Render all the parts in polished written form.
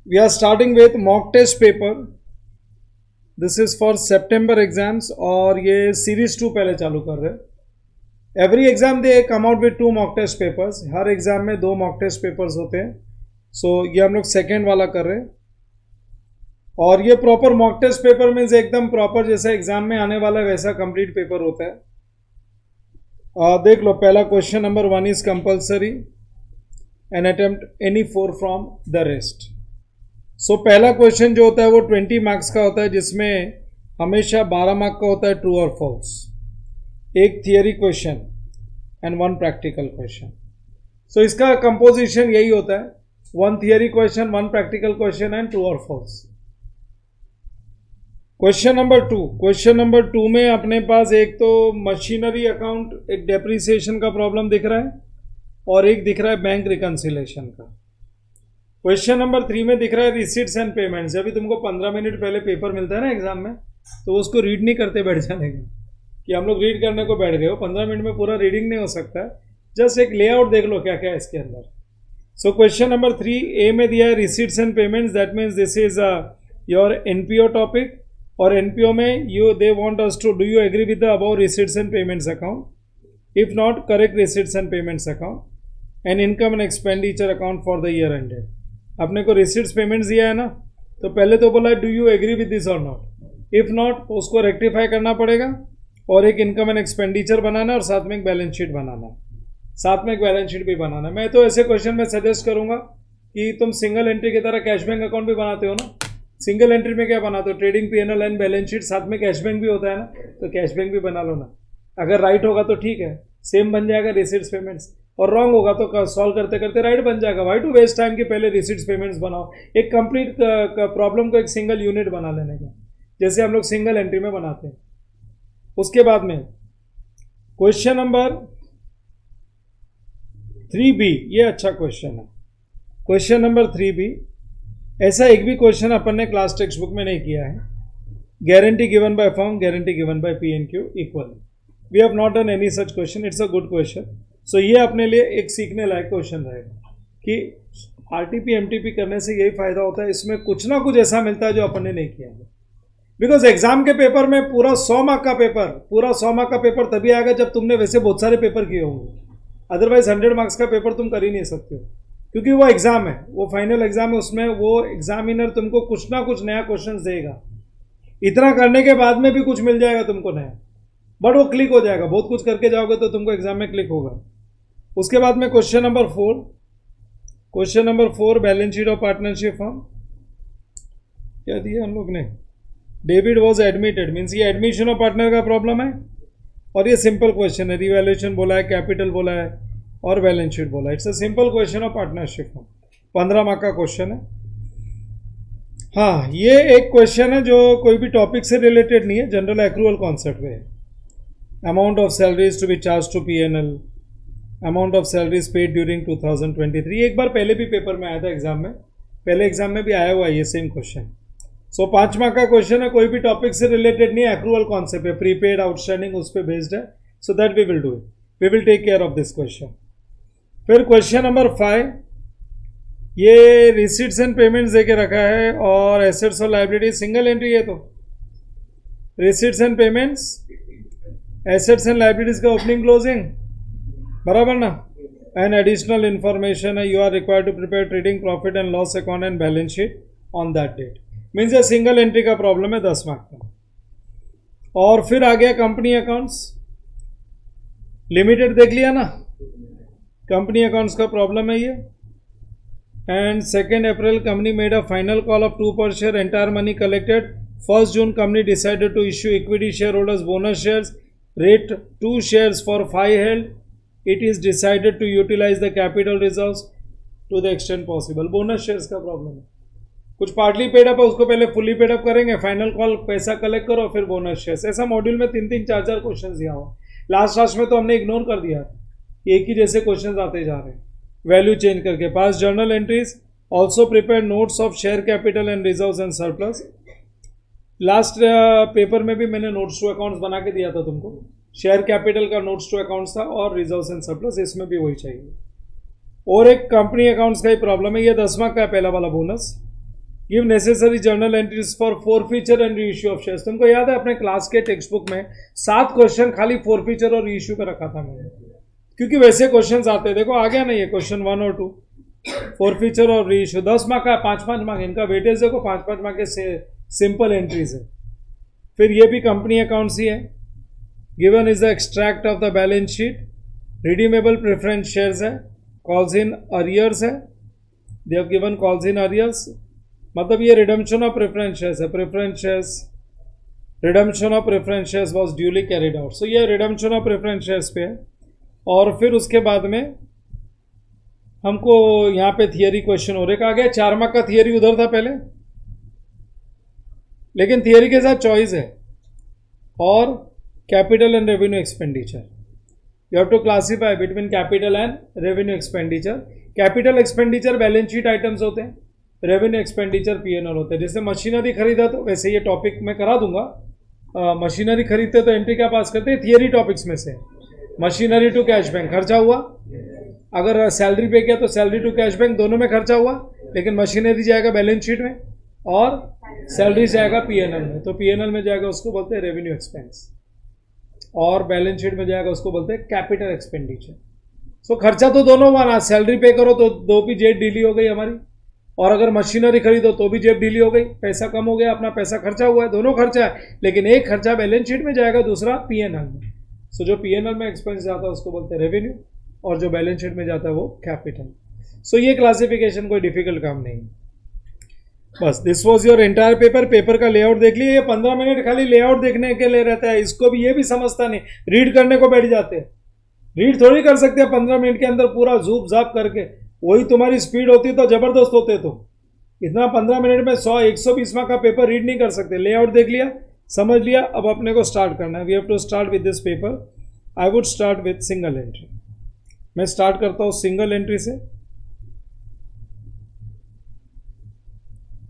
We are starting with mock test paper. This is for September exams और ये series 2 पहले चालू कर रहे हैं. Every exam they come out with 2 mock test papers. हर एग्जाम में 2 मॉक टेस्ट पेपर्स होते हैं. सो ये हम लोग सेकेंड वाला कर रहे हैं. और ये proper mock test paper means एकदम प्रॉपर जैसा एग्जाम में आने वाला वैसा कंप्लीट पेपर होता है. देख लो, पहला question number 1 is compulsory and attempt any 4 from the rest. So पहला क्वेश्चन जो होता है वो 20 मार्क्स का होता है, जिसमें हमेशा 12 मार्क का होता है ट्रू और फॉल्स. एक theory question and 1 practical question. So इसका कंपोजिशन यही होता है, 1 theory question, 1 practical question and true और फॉल्स. क्वेश्चन नंबर 2 में अपने पास एक तो मशीनरी अकाउंट, एक डेप्रिसिएशन का प्रॉब्लम दिख रहा है और एक दिख रहा है बैंक रिकंसिलेशन का. क्वेश्चन नंबर 3 में दिख रहा है रिसीट्स एंड पेमेंट्स. जब भी तुमको 15 मिनट पहले पेपर मिलता है ना एग्जाम में, तो उसको रीड नहीं करते बैठ जाने का कि हम लोग रीड करने को बैठ गए हो. 15 मिनट में पूरा रीडिंग नहीं हो सकता है. जस्ट एक लेआउट देख लो क्या क्या है इसके अंदर. सो क्वेश्चन नंबर 3 ए में दिया है receipts and payments. That means this is your NPO topic. और एनपीओ में they want us to do you agree with the about receipts and payments account. If not, correct receipts and payments account and income and expenditure account for the year ended. अपने को receipts payments दिया है ना, तो पहले तो बोला do you agree with this और नॉट. इफ नॉट, उसको रेक्टिफाई करना पड़ेगा और एक इनकम एंड एक्सपेंडिचर बनाना और साथ में एक बैलेंस शीट बनाना. साथ में एक बैलेंस शीट भी बनाना. मैं तो ऐसे क्वेश्चन में सजेस्ट करूंगा कि तुम सिंगल एंट्री की तरह कैश बैंक अकाउंट भी बनाते हो ना. सिंगल एंट्री में क्या बनाते हो, trading PNL and balance sheet, साथ में कैश बैंक भी होता है ना, तो कैश बैंक भी बना लो ना. अगर राइट होगा तो ठीक है, सेम बन जाएगा रिसीट्स पेमेंट्स. और रॉन्ग होगा तो सॉल्व करते करते राइट बन जाएगा. वाई टू वेस्ट टाइम कि पहले रिसीट्स पेमेंट्स बनाओ. एक कंप्लीट प्रॉब्लम को एक सिंगल यूनिट बना लेने का, जैसे हम लोग सिंगल एंट्री में बनाते हैं. उसके बाद में क्वेश्चन नंबर 3B, ये अच्छा क्वेश्चन है. क्वेश्चन नंबर 3B, ऐसा एक भी क्वेश्चन अपन ने क्लास टेक्स्ट बुक में नहीं किया है. Guarantee given by firm, guarantee given by PNQ equal. We have not done any such question. It's a good question. So ये अपने लिए एक सीखने लायक क्वेश्चन रहेगा कि RTP MTP करने से यही फायदा होता है, इसमें कुछ ना कुछ ऐसा मिलता है जो अपन ने नहीं किया है. बिकॉज एग्जाम के पेपर में पूरा 100 मार्क का पेपर तभी आएगा जब तुमने वैसे बहुत सारे पेपर किए होंगे. अदरवाइज 100 मार्क्स का पेपर तुम कर ही नहीं सकते हो, क्योंकि वो एग्जाम है, वो फाइनल एग्जाम है. उसमें वो एग्जामिनर तुमको कुछ ना कुछ नया क्वेश्चन देगा. इतना करने के बाद में भी कुछ मिल जाएगा तुमको नया, बट वो क्लिक हो जाएगा. बहुत कुछ करके जाओगे तो तुमको एग्जाम में क्लिक होगा. उसके बाद में question number 4, balance sheet of partnership firm. क्या दिया हम लोग ने, डेबिट वॉज एडमिटेड, मीन्स ये एडमिशन ऑफ पार्टनर का प्रॉब्लम है. और ये सिंपल क्वेश्चन है, रिवैल्यूएशन बोला है, कैपिटल बोला है और बैलेंस शीट बोला है. It's a simple question of partnership firm. 15 mark का क्वेश्चन है. हाँ, ये एक क्वेश्चन है जो कोई भी टॉपिक से रिलेटेड नहीं है, जनरल एक्रूअल कॉन्सेप्ट में है. Amount of salaries to be charged to PNL, amount of salaries paid during 2023. एक बार पहले भी पेपर में आया था एग्जाम में, पहले एग्जाम में भी आया हुआ है ये सेम क्वेश्चन. सो 5 मार्क का क्वेश्चन है, कोई भी टॉपिक से रिलेटेड नहीं है, एक्रूअल कॉन्सेप्ट है, प्रीपेड आउटस्टैंडिंग उस पर बेस्ड है. So that we will do it, we will take care of this question. फिर क्वेश्चन नंबर 5, ये रिसीट्स एंड पेमेंट्स देके रखा है और एसेट्स और लाइबिलिटी सिंगल एंट्री है. तो receipts and payments, assets and liabilities का ओपनिंग क्लोजिंग बराबर ना. एंड एडिशनल इंफॉर्मेशन है, you are required to prepare trading profit and loss account and balance sheet on that date. Means ये single entry का problem है 10 mark का. और फिर आ गया कंपनी अकाउंट्स. लिमिटेड देख लिया ना, कंपनी अकाउंट्स का प्रॉब्लम है ये. And 2 April company made a final call of 2 per share, entire money collected. 1 June company decided to issue equity share holders bonus shares, rate 2 shares for 5 held. It is decided to utilize the capital reserves to the extent possible. Bonus shares का problem है, कुछ partly paid up है, उसको पहले fully paid up करेंगे, final call पैसा collect करो, फिर बोनस शेयर्स. ऐसा मॉड्यूल में 3-3, 4-4 क्वेश्चन दिया हुआ. लास्ट में तो हमने इग्नोर कर दिया, एक ही जैसे क्वेश्चन आते जा रहे हैं. वैल्यू चेंज करके. पास journal entries, also prepare notes of share capital and reserves and surplus. Last paper में भी मैंने नोट्स टू अकाउंट्स बना के दिया था तुमको. शेयर कैपिटल का नोट्स टू अकाउंट्स था और रिजर्व्स एंड सरप्लस, इसमें भी वही चाहिए. और एक कंपनी अकाउंट्स का ही प्रॉब्लम है, ये 10वां का है पहला वाला bonus. Give necessary journal entries for forfeiture and reissue of shares. तुमको याद है अपने क्लास के टेक्स्ट बुक में 7 क्वेश्चन खाली फॉरफीचर और रीइश्यू का रखा था मैंने, क्योंकि वैसे क्वेश्चन आते हैं। देखो आ गया नहीं है क्वेश्चन 1 और 2, फॉरफीचर और रीइश्यू 10 मार्क का, 5-5 मार्क, इनका वेटेज देखो 5-5 मार्क के सिंपल एंट्रीज है। फिर ये भी कंपनी अकाउंट्स ही है। Given is the extract of the balance sheet, redeemable preference shares है, कॉल्स इन अरियर्स है, they have given calls in arrears, मतलब ये रिडम्पशन ऑफ प्रेफरेंस शेयर्स है। Preference shares, redemption of preference shares was duly carried out, so ये redemption of preference shares पे है। और फिर उसके बाद में हमको यहाँ पे थियरी क्वेश्चन हो रहा है। 4 मार्क का थियरी उधर था पहले, लेकिन थियरी के साथ चॉइस है। और capital and revenue expenditure, you have to classify between capital and revenue expenditure. Capital expenditure balance sheet items होते हैं, रेवेन्यू एक्सपेंडिचर P&L होते हैं। जैसे मशीनरी खरीदा तो वैसे ये टॉपिक मैं करा दूंगा। मशीनरी खरीदते तो एंट्री क्या पास करते हैं, थियरी टॉपिक्स में से मशीनरी टू कैश बैंक खर्चा हुआ, अगर सैलरी पे किया तो सैलरी टू कैश बैंक दोनों में खर्चा हुआ, लेकिन मशीनरी जाएगा बैलेंस शीट में और सैलरी जाएगा P&L में। तो P&L में जाएगा उसको बोलते हैं रेवेन्यू एक्सपेंस, और बैलेंस शीट में जाएगा उसको बोलते हैं कैपिटल एक्सपेंडिचर। सो खर्चा तो दोनों हुआ ना, सैलरी पे करो तो 2 भी जेब ढीली हो गई हमारी, और अगर मशीनरी खरीदो तो भी जेब ढीली हो गई, पैसा कम हो गया, अपना पैसा खर्चा हुआ है, दोनों खर्चा है, लेकिन एक खर्चा बैलेंस शीट में जाएगा, दूसरा P&L में। सो जो P&L में एक्सपेंस जाता है उसको बोलते हैं रेवेन्यू, और जो बैलेंस शीट में जाता है वो कैपिटल। सो ये क्लासिफिकेशन कोई डिफिकल्ट काम नहीं है। बस this was your entire paper. Paper का लेआउट देख लिए, ये 15 मिनट खाली लेआउट देखने के लिए रहता है, इसको भी ये भी समझता नहीं, रीड करने को बैठ जाते हैं। रीड थोड़ी कर सकते हैं 15 मिनट के अंदर पूरा जूप जाप करके, वही तुम्हारी स्पीड होती तो जबरदस्त होते। तो इतना 15 मिनट में 100-120 मार्क का पेपर रीड नहीं कर सकते। लेआउट देख लिया, समझ लिया, अब अपने को स्टार्ट करना है। We have to start with this paper. I would start with single entry. मैं स्टार्ट करता हूँ सिंगल एंट्री से।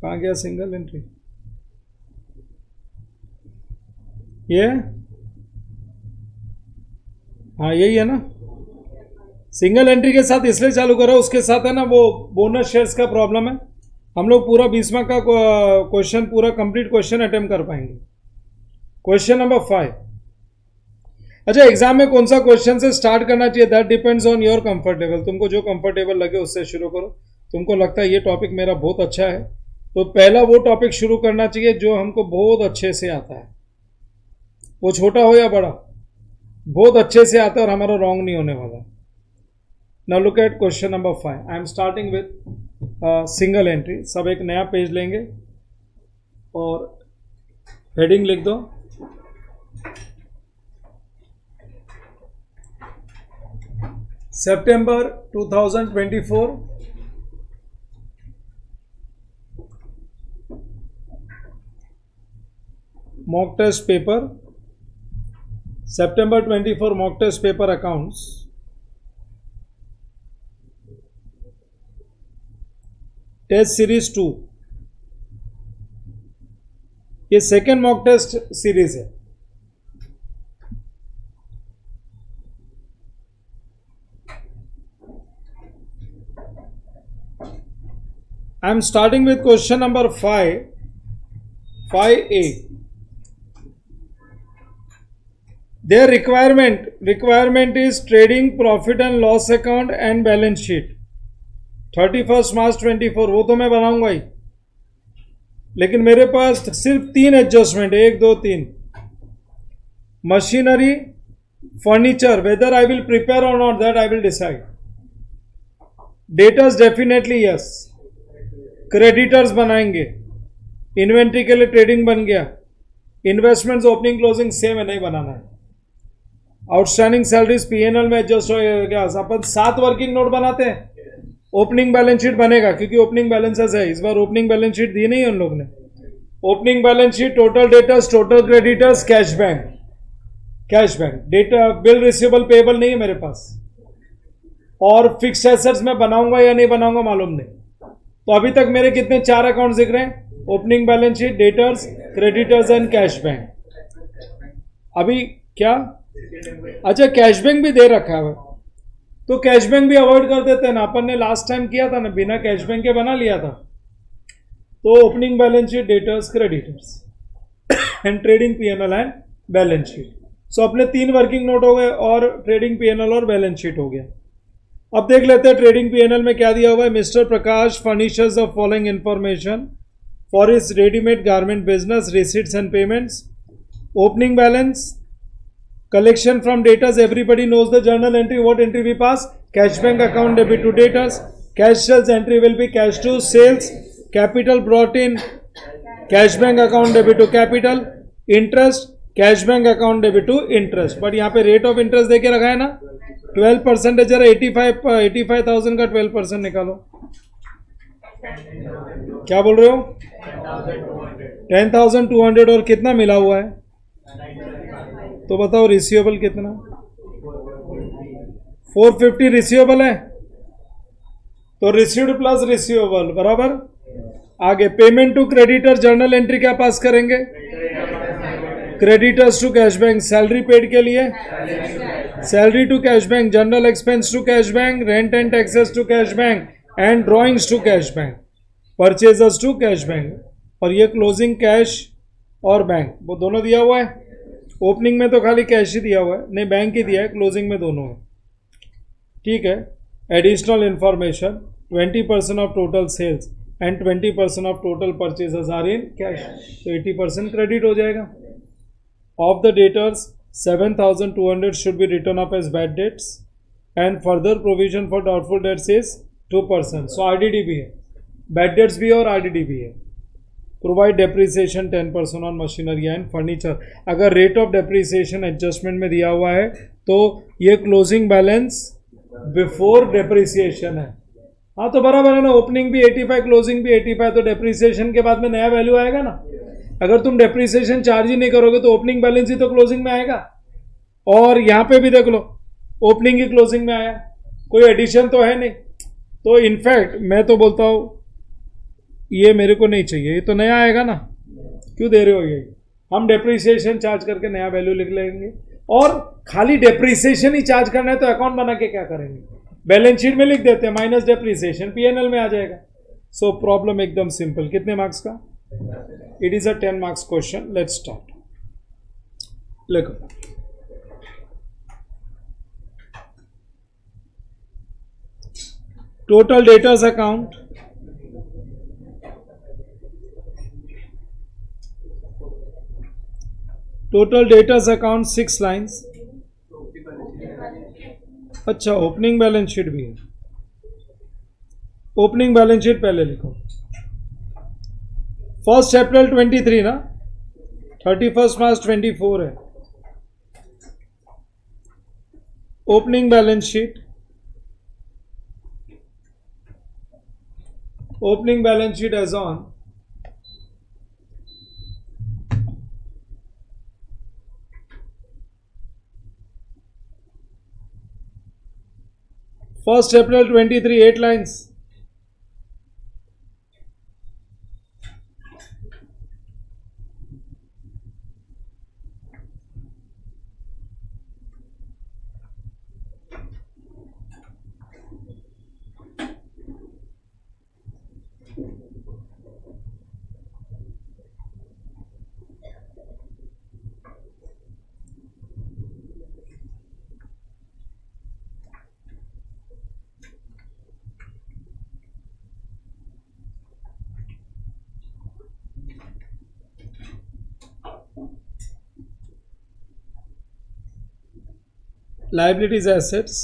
कहाँ गया सिंगल एंट्री? ये हाँ यही है ना। सिंगल एंट्री के साथ इसलिए चालू करो, उसके साथ है ना वो बोनस शेयर्स का प्रॉब्लम है। हम लोग पूरा 20 मार्क का क्वेश्चन, पूरा कंप्लीट क्वेश्चन अटेम्प्ट कर पाएंगे। Question number 5। अच्छा, एग्जाम में कौन सा क्वेश्चन से स्टार्ट करना चाहिए, that depends on your comfortable. तुमको जो कंफर्टेबल लगे उससे शुरू करो। तुमको लगता है ये टॉपिक मेरा बहुत अच्छा है तो पहला वो टॉपिक शुरू करना चाहिए जो हमको बहुत अच्छे से आता है, वो छोटा हो या बड़ा, बहुत अच्छे से आता है और हमारा रॉन्ग नहीं होने वाला। Now look at question number 5। I am starting with single entry. सब एक नया पेज लेंगे और हेडिंग लिख दो सितंबर 2024 mock test paper, September 24 mock test paper accounts, test series 2। ये सेकेंड मॉक टेस्ट सीरीज है। I am starting with question number 5A। Their requirement is trading profit and loss account and balance sheet 31st March 24। वो तो मैं बनाऊंगा ही, लेकिन मेरे पास सिर्फ 3 adjustment, 1 2 3। Machinery, furniture, whether I will prepare और not, that I will decide. Debtors definitely yes, creditors बनाएंगे, इन्वेंट्री के लिए ट्रेडिंग बन गया, इन्वेस्टमेंट्स ओपनिंग क्लोजिंग सेम है, नहीं बनाना है। आउटस्टैंडिंग सैलरीज P&L में एडजस्ट हो गया। अपन 7 वर्किंग नोट बनाते हैं, ओपनिंग बैलेंस शीट बनेगा क्योंकि ओपनिंग बैलेंसेस है। इस बार ओपनिंग बैलेंस शीट दी नहीं है उन लोग ने। Opening balance sheet, total debtors, total creditors, cash bank, data, bill receivable payable नहीं है मेरे पास। और फिक्स एसेट्स में बनाऊंगा या नहीं बनाऊंगा मालूम नहीं। तो अभी तक मेरे कितने 4 अकाउंट दिख रहे हैं, opening balance sheet, debtors, creditors and cash bank. अभी क्या, अच्छा कैश बैंक भी दे रखा है तो कैश बैंक भी अवॉइड कर देते हैं ना। अपन ने लास्ट टाइम किया था ना, बिना कैश बैंक के बना लिया था। तो opening balance sheet, debtors, creditors and trading PNL and balance sheet. So अपने 3 वर्किंग नोट हो गए और ट्रेडिंग पीएनएल और बैलेंस शीट हो गया। अब देख लेते हैं ट्रेडिंग पीएनएल में क्या दिया हुआ है। Mister Prakash furnishes the following information for his readymade garment business, receipts and payments. Opening balance, collection from debtors, everybody knows the journal entry. What entry we pass? Cash bank account debit to debtors. Cash sales entry will be cash to sales. Capital brought in, cash bank account debit to capital. Interest, cash bank account debit to interest. but यहाँ पे rate of interest देके रखा है ना 12%। जरा 85,000 का 12% निकालो। क्या बोल रहे हो? 10,200 और कितना मिला हुआ है? तो बताओ रिसीवेबल कितना? 450 रिसीवेबल है, तो रिसीव्ड प्लस रिसीवेबल बराबर। आगे payment to creditor, journal entry क्या पास करेंगे? Creditors to cash bank, salary paid के लिए salary to cash bank, general expense to cash bank, rent and taxes to cash bank and drawings to cash bank, purchases to cash bank. और ये closing cash और bank वो दोनों दिया हुआ है। ओपनिंग में तो खाली कैश ही दिया हुआ है, नहीं बैंक ही दिया है, क्लोजिंग में दोनों है। ठीक है। Additional information, 20% of total sales and 20% of total purchases are in cash, तो 80% क्रेडिट हो जाएगा। Of the debtors 7,200 should be written off as bad debts and further provision for doubtful debts is 2%। So RDD भी है, bad debts भी है और RDD भी है। Provide depreciation 10% on machinery and furniture. अगर रेट ऑफ डेप्रिसिएशन एडजस्टमेंट में दिया हुआ है तो ये क्लोजिंग बैलेंस बिफोर डेप्रिसिएशन है। हाँ तो बराबर है ना, ओपनिंग भी 85, क्लोजिंग भी 85, तो डेप्रिसिएशन के बाद में नया वैल्यू आएगा ना। अगर तुम डेप्रिसिएशन चार्ज ही नहीं करोगे तो ओपनिंग बैलेंस ही तो क्लोजिंग में आएगा। और यहाँ पे भी देख लो, ओपनिंग ही क्लोजिंग में आया, कोई एडिशन तो है नहीं। तो इनफैक्ट मैं तो बोलता हूँ ये मेरे को नहीं चाहिए, ये तो नया आएगा ना, क्यों दे रहे हो ये? हम डेप्रिसिएशन चार्ज करके नया वैल्यू लिख लेंगे। और खाली डेप्रिसिएशन ही चार्ज करना है तो अकाउंट बना के क्या करेंगे? बैलेंस शीट में लिख देते हैं माइनस डेप्रिसिएशन, पीएनएल में आ जाएगा। सो प्रॉब्लम एकदम सिंपल। कितने मार्क्स का? It is a 10 marks question. Let's start. लिखो। Total debtors account, total debtors account 6 lines. अच्छा ओपनिंग बैलेंस शीट भी है, ओपनिंग बैलेंस शीट पहले लिखो। 1 अप्रैल 23 ना, 31 मार्च 24 है। Opening balance sheet, opening balance sheet as on 1 April 23, 8 lines. Liabilities, assets,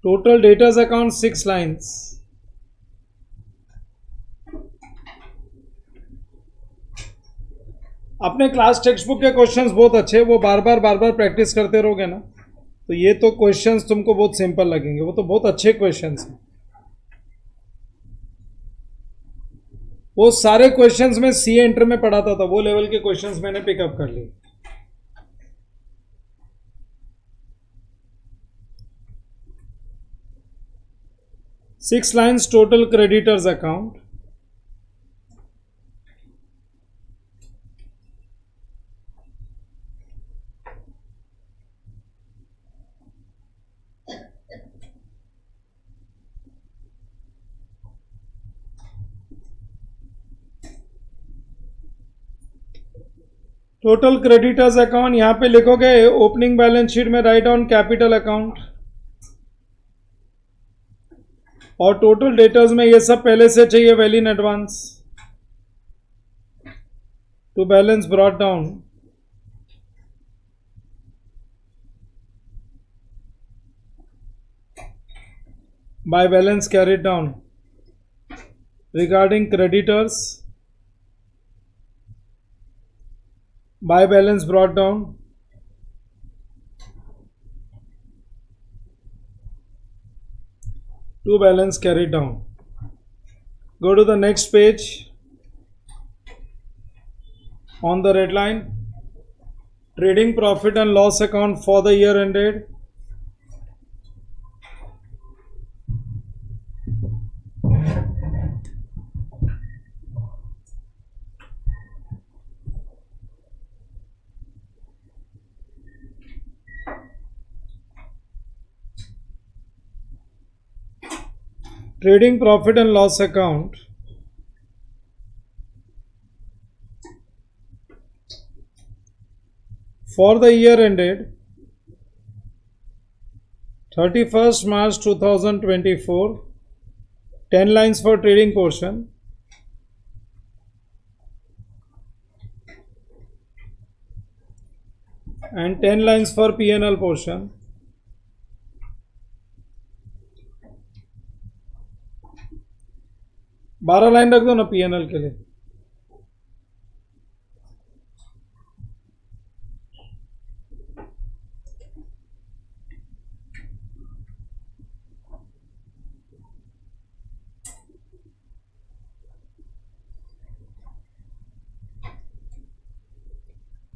total debtors account 6 lines. अपने class text book के questions बहुत अच्छे, वो बार बार प्रैक्टिस करते रहोगे ना तो ये तो क्वेश्चंस तुमको बहुत सिंपल लगेंगे, वो तो बहुत अच्छे क्वेश्चंस हैं। वो सारे क्वेश्चंस में सीए इंटर में पढ़ाता था, वो लेवल के क्वेश्चंस मैंने पिकअप कर लिए। Six lines total creditors account, total creditors account यहाँ पे लिखोगे ओपनिंग बैलेंस शीट में राइट डाउन कैपिटल अकाउंट, और टोटल डेटर्स में ये सब पहले से चाहिए well in advance to balance brought down by balance carried down. Regarding creditors, by balance brought down. To balance carried down. Go to the next page. On the red line, trading profit and loss account for the year ended. Trading profit and loss account for the year ended 31st March 2024, 10 lines for trading portion, and 10 lines for P&L portion. बारह line रख दो ना P&L के लिए.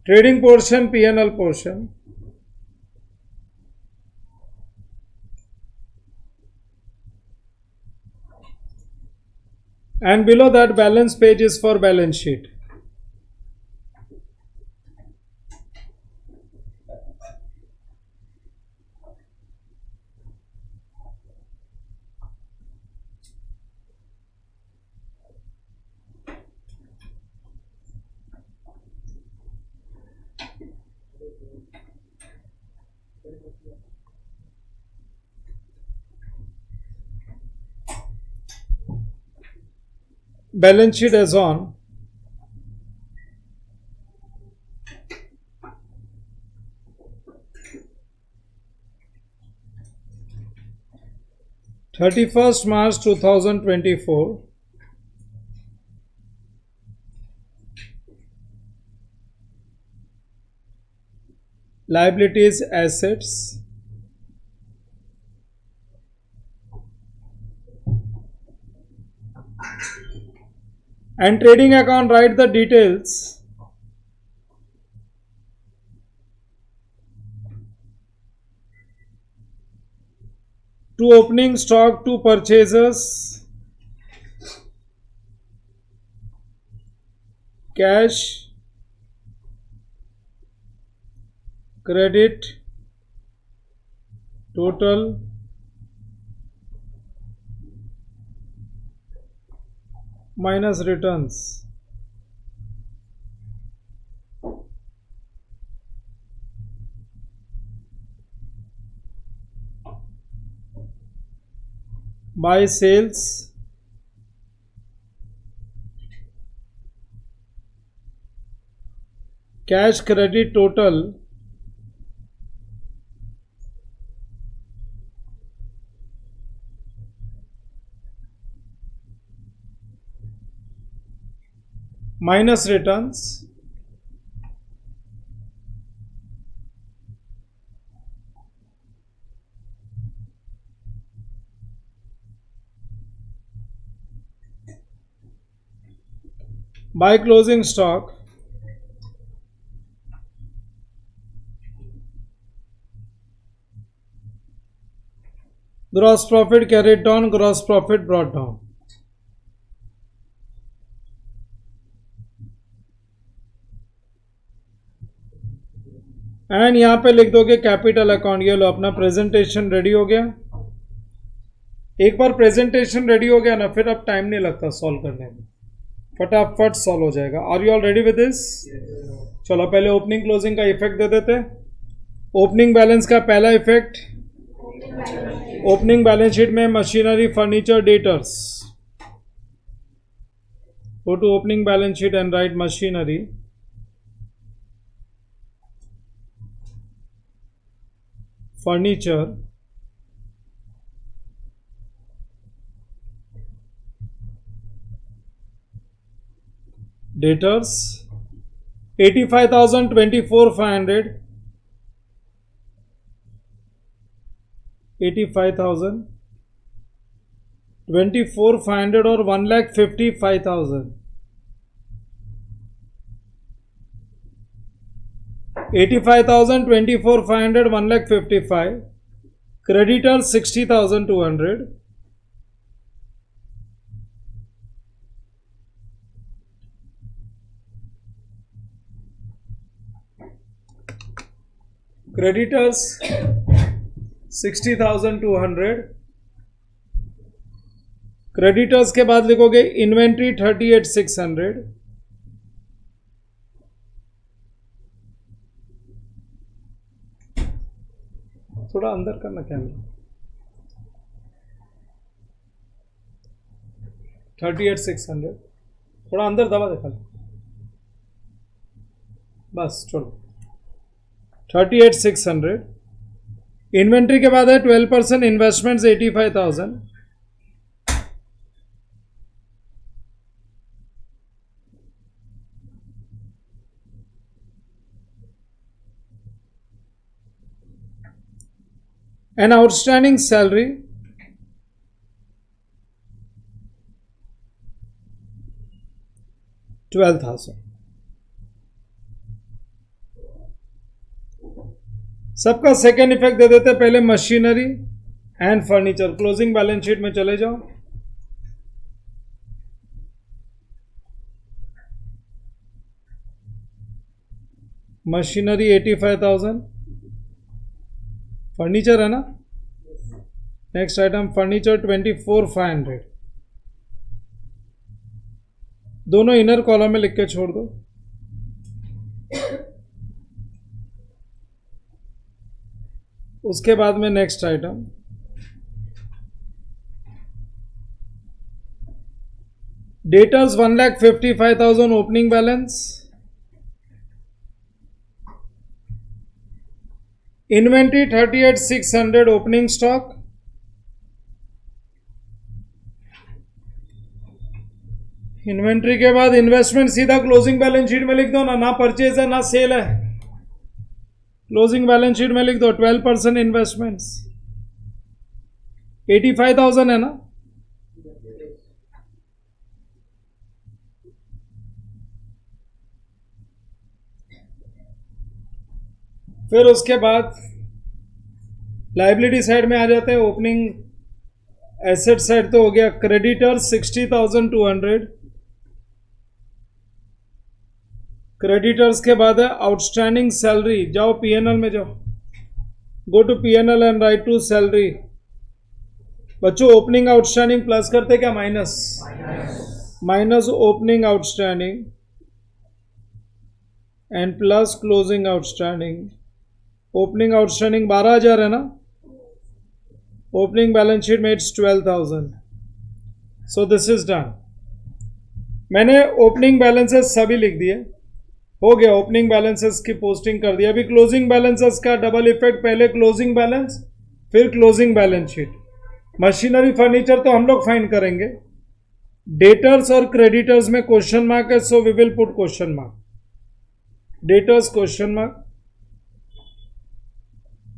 Trading portion, P&L portion, and below that balance page is for balance sheet. Balance sheet as on March 2024. Liabilities, assets, and trading account, write the details. To opening stock, to purchasers, cash, credit, total, minus returns. By sales, cash credit total, minus returns, by closing stock, gross profit carried down, gross profit brought down. And यहां पे लिख दोगे capital account. ये लो अपना presentation ready हो गया. एक बार presentation ready हो गया ना, फिर अब टाइम नहीं लगता सॉल्व करने में, फटाफट सॉल्व हो जाएगा. Are you all ready with this? चलो पहले ओपनिंग क्लोजिंग का इफेक्ट दे देते हैं। ओपनिंग बैलेंस का पहला इफेक्ट, ओपनिंग बैलेंस शीट में machinery furniture debtors, go to opening balance sheet and write machinery, furniture, debtors 85,000, 24,500, 85,000, 24,500 और 1,55,000, 85,000, 24,500, 1,55,000, creditors 60,200, creditors 60,200, क्रेडिटर्स के बाद लिखोगे इन्वेंट्री 38,600, थोड़ा अंदर करना कैमरा, 38,600, थोड़ा अंदर दबा देखा, बस चलो 38,600। इन्वेंट्री के बाद है 12% इन्वेस्टमेंट्स 85,000, an outstanding salary 12,000। सबका सेकेंड इफेक्ट दे देते, पहले machinery and furniture. Closing balance sheet में चले जाओ, मशीनरी 85,000, फर्नीचर है ना, नेक्स्ट आइटम फर्नीचर 24,500, दोनों इनर कॉलम में लिख के छोड़ दो। उसके बाद में next item debtors 1,55,000 opening balance, inventory 38,600 opening stock, inventory के बाद इन्वेस्टमेंट सीधा क्लोजिंग बैलेंस शीट में लिख दो ना, ना परचेज है ना सेल है, क्लोजिंग बैलेंस शीट में लिख दो 12% इन्वेस्टमेंट्स 85,000 है ना, फिर उसके बाद लाइबिलिटी साइड में आ जाते हैं। ओपनिंग एसेट साइड तो हो गया, क्रेडिटर 60,200, क्रेडिटर्स के बाद है आउटस्टैंडिंग सैलरी, जाओ पीएनएल में जाओ, go to PNL and write to salary. बच्चों ओपनिंग आउटस्टैंडिंग प्लस करते क्या minus, minus opening outstanding and plus closing outstanding. ओपनिंग आउटस्टैंडिंग 12,000 है ना, ओपनिंग बैलेंस शीट में it's 12,000। So this is done. मैंने ओपनिंग बैलेंसेस सभी लिख दिए, हो गया, ओपनिंग बैलेंसेस की पोस्टिंग कर दिया। अभी क्लोजिंग बैलेंसेस का डबल इफेक्ट, पहले क्लोजिंग बैलेंस फिर closing balance sheet. Machinery furniture तो हम लोग फाइंड करेंगे, डेटर्स और क्रेडिटर्स में क्वेश्चन मार्क है, so we will put question mark. Debtors question mark,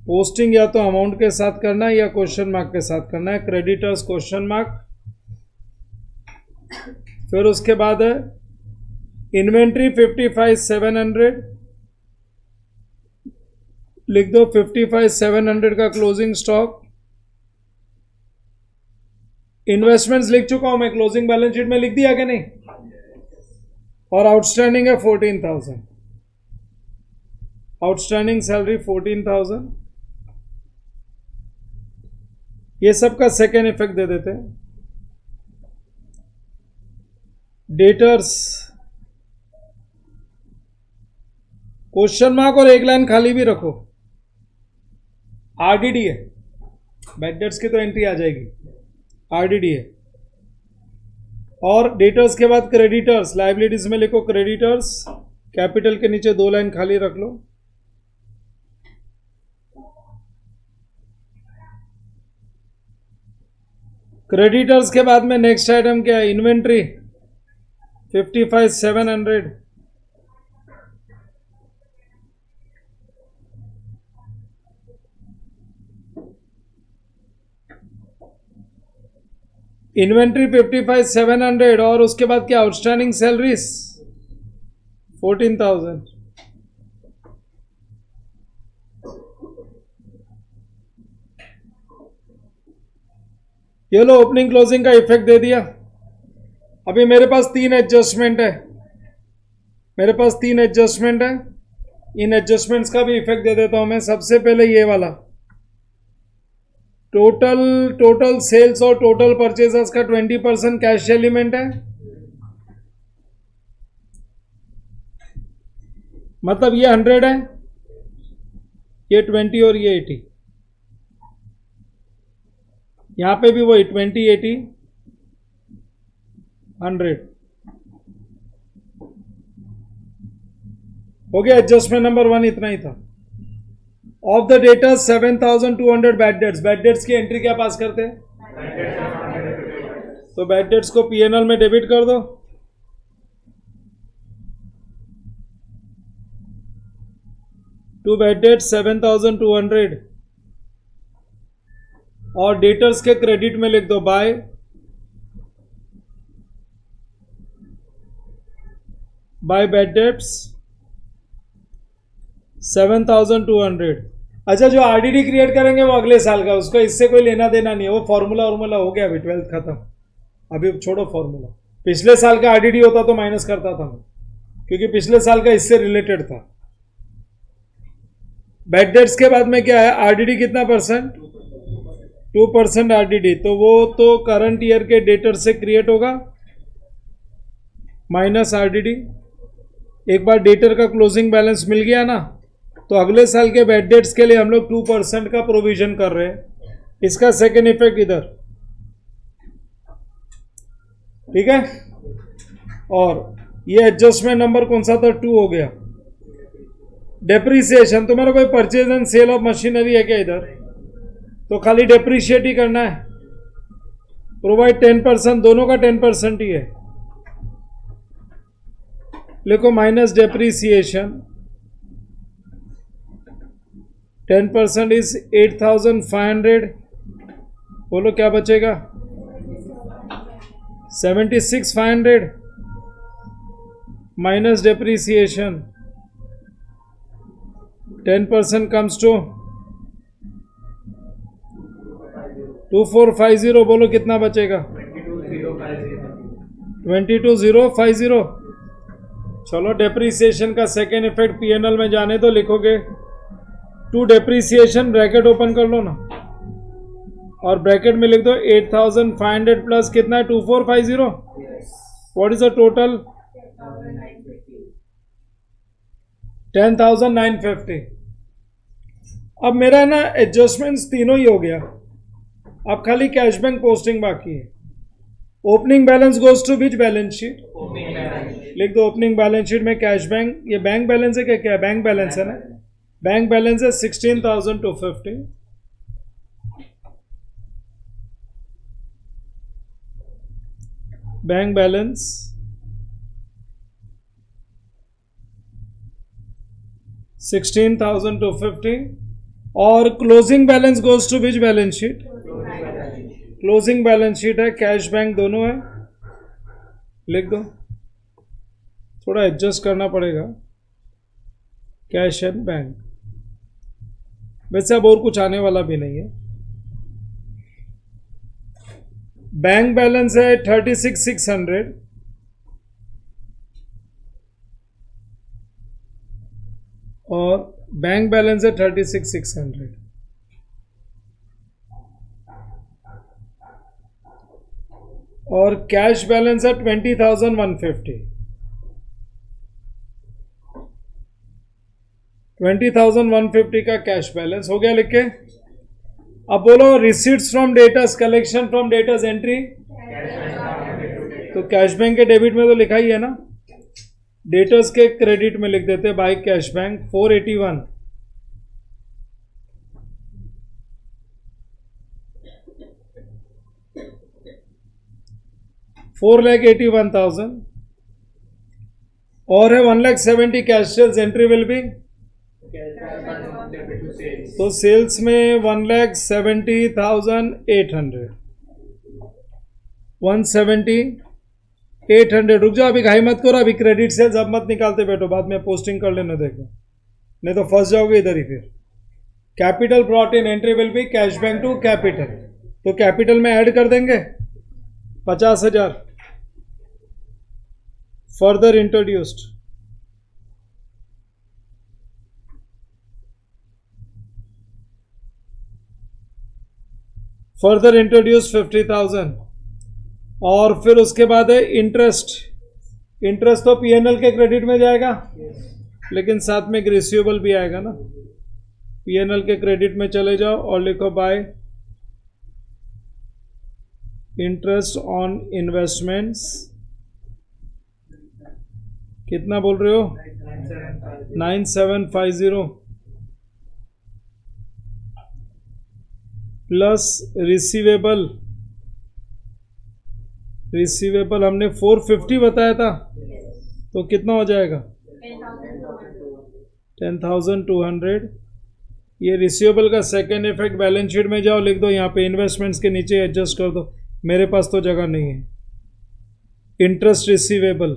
posting या तो अमाउंट के साथ करना है या क्वेश्चन मार्क के साथ करना है। क्रेडिटर्स क्वेश्चन मार्क, फिर उसके बाद है इन्वेंट्री 55,700, लिख दो 55,700 का क्लोजिंग स्टॉक। इन्वेस्टमेंट्स लिख चुका हूं मैं, क्लोजिंग बैलेंस शीट में लिख दिया कि नहीं, और आउटस्टैंडिंग है 14,000, आउटस्टैंडिंग सैलरी 14,000। ये सब का सेकेंड इफेक्ट दे देते हैं। डेटर्स क्वेश्चन मार्क और एक लाइन खाली भी रखो। आरडीडी है, बैड डेट्स की तो एंट्री आ जाएगी, आरडीडी है। और डेटर्स के बाद क्रेडिटर्स, लाइबिलिटीज में लिखो क्रेडिटर्स, कैपिटल के नीचे 2 लाइन खाली रख लो। क्रेडिटर्स के बाद में नेक्स्ट आइटम क्या है, इन्वेंट्री 55,700। इन्वेंट्री 55,700 और उसके बाद क्या, आउटस्टैंडिंग सैलरीज 14,000। ये लो ओपनिंग क्लोजिंग का इफेक्ट दे दिया। अभी मेरे पास 3 एडजस्टमेंट है, मेरे पास 3 एडजस्टमेंट है। इन एडजस्टमेंट्स का भी इफेक्ट दे देता हूं मैं। सबसे पहले ये वाला टोटल सेल्स और टोटल परचेजेस का 20% कैश एलिमेंट है, मतलब ये 100 है, ये 20 और ये 80। यहां पे भी वही 20, 80, 100 हो गया। एडजस्टमेंट नंबर 1 इतना ही था। Of the data 7,200 bad debts, bad debts की एंट्री क्या पास करते हैं, तो बैड डेट्स को पीएनएल में डेबिट कर दो। टू बैड डेट्स 7,200 और डेटर्स के क्रेडिट में लिख दो बाय बैड डेट्स 7,200। अच्छा, जो आरडीडी क्रिएट करेंगे वो अगले साल का, उसको इससे कोई लेना देना नहीं है। वो फॉर्मूला हो गया अभी, 12th खत्म, अभी छोड़ो फॉर्मूला। पिछले साल का आरडीडी होता तो माइनस करता था मैं, क्योंकि पिछले साल का इससे रिलेटेड था। बैड डेट्स के बाद में क्या है, आरडीडी कितना परसेंट, 2% आरडीडी, तो वो तो करंट ईयर के डेटर से क्रिएट होगा माइनस आरडीडी। एक बार डेटर का क्लोजिंग बैलेंस मिल गया ना, तो अगले साल के बैड डेट्स के लिए हम लोग 2% का प्रोविजन कर रहे हैं। इसका सेकेंड इफेक्ट इधर, ठीक है। और ये एडजस्टमेंट नंबर कौन सा था, 2 हो गया। डेप्रीसिएशन, तुम्हारा कोई purchase and sale of machinery है क्या इधर, तो खाली डेप्रीशिएट ही करना है। प्रोवाइड 10%, दोनों का 10% ही है। लिखो माइनस डेप्रीसिएशन, 10% इज 8,500। बोलो क्या बचेगा, 76,500 माइनस डेप्रीसिएशन 10% comes to 2450। बोलो कितना बचेगा, 22,050। चलो डेप्रीसिएशन का सेकेंड इफेक्ट पीएनएल में जाने तो लिखोगे टू डेप्रीसिएशन, ब्रैकेट ओपन कर लो ना और ब्रैकेट में लिख दो 8,500 प्लस कितना है 2450। What is the total, 10,950। अब मेरा ना एडजस्टमेंट्स तीनों ही हो गया, अब खाली कैश बैंक पोस्टिंग बाकी है। Opening balance goes to which balance sheet, लिख दो ओपनिंग बैलेंस शीट में कैश बैंक, ये बैंक बैलेंस है क्या, बैंक बैलेंस है ना, बैंक बैलेंस है 16,250। बैंक बैलेंस 16,250 और closing balance goes to which balance sheet, closing balance sheet है कैश बैंक दोनों है, लिख दो। थोड़ा एडजस्ट करना पड़ेगा, कैश एंड बैंक। वैसे अब और कुछ आने वाला भी नहीं है। बैंक बैलेंस है 36,600 और बैंक बैलेंस है 36,600 और कैश बैलेंस है 20,150। 20,150 का कैश बैलेंस हो गया लिख के। अब बोलो receipts from debtors, collection from debtors entry, तो कैश बैंक के डेबिट में तो लिखा ही है ना, डेटर्स के क्रेडिट में लिख देते बाय कैश बैंक 481, $481,000 और है 1,70,000 cash sales entry will be, तो सेल्स में 1,70,800, 170,800। रुक जाओ, अभी घाई मत करो, अभी क्रेडिट सेल्स अब मत निकालते बैठो, बाद में पोस्टिंग कर लेना, देखो नहीं तो फंस जाओगे इधर ही। फिर capital brought in entry will be cash bank to capital, तो कैपिटल में ऐड कर देंगे 50,000 फर्दर इंट्रोड्यूस्ड, फर्दर इंट्रोड्यूस 50,000 और फिर उसके बाद है इंटरेस्ट। इंटरेस्ट तो पीएनएल के क्रेडिट में जाएगा, लेकिन साथ में रिसीवेबल भी आएगा ना, पीएनएल के क्रेडिट में चले जाओ और लिखो बाय इंटरेस्ट ऑन इन्वेस्टमेंट्स, कितना बोल रहे हो 9750 प्लस रिसीवेबल, रिसीवेबल हमने 450 बताया था, तो कितना हो जाएगा 10,200। ये रिसीवेबल का सेकेंड इफेक्ट, बैलेंस शीट में जाओ लिख दो यहाँ पे, इन्वेस्टमेंट्स के नीचे एडजस्ट कर दो, मेरे पास तो जगह नहीं है। इंटरेस्ट रिसीवेबल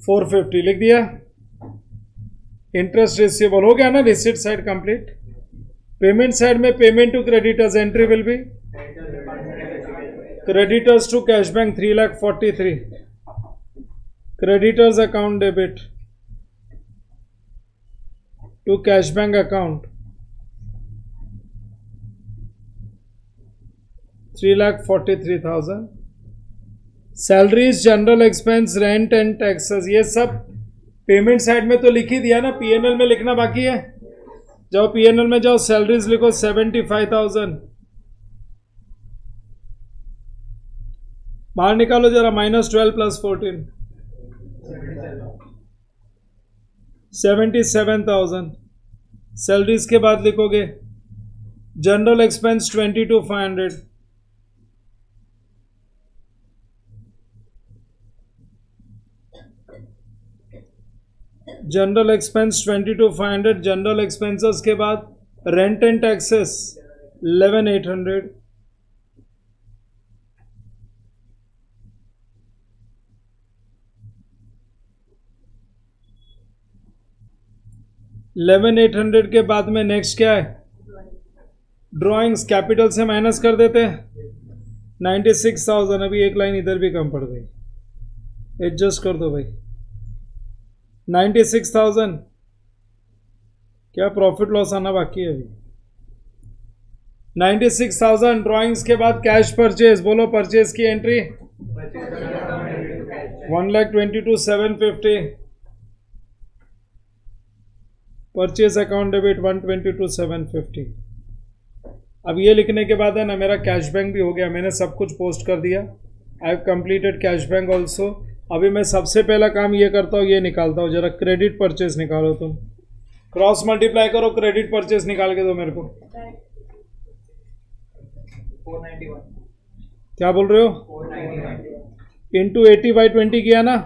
$450 लिख दिया, इंटरेस्ट रिसीवेबल हो गया ना, receipt side complete. Payment side में payment to creditors entry will be creditors to cash bank 3,43,000, creditors account debit to cash bank account 3,43,000। Salaries, general expenses, rent and taxes, ये सब payment side में तो लिख ही दिया ना, पीएनएल में लिखना बाकी है। जाओ पीएनएल में जाओ, सैलरीज लिखो 75,000, बाहर निकालो जरा, -12 + 14 77,000। सैलरीज के बाद लिखोगे general expense 22,500, general expense 22,500, general expenses के बाद रेंट एंड टैक्सेस 11,800, के बाद में नेक्स्ट क्या है, ड्राइंग्स, कैपिटल से माइनस कर देते हैं 96,000। अभी एक लाइन इधर भी कम पड़ गई, एडजस्ट कर दो भाई। 96,000 क्या प्रॉफिट लॉस आना बाकी है अभी, 96,000। ड्राइंग्स के बाद कैश परचेज, बोलो परचेज की एंट्री 1,22,750, परचेज अकाउंट डेबिट 1,22,750। अब ये लिखने के बाद है ना, मेरा कैश बैंक भी हो गया, मैंने सब कुछ पोस्ट कर दिया, I have completed cash bank also. अभी मैं सबसे पहला काम ये करता हूँ, ये निकालता हूँ, जरा क्रेडिट परचेज निकालो, तुम क्रॉस मल्टीप्लाई करो, क्रेडिट परचेज निकाल के दो मेरे को। 491, क्या बोल रहे हो, 491 इंटू 80/20 किया ना,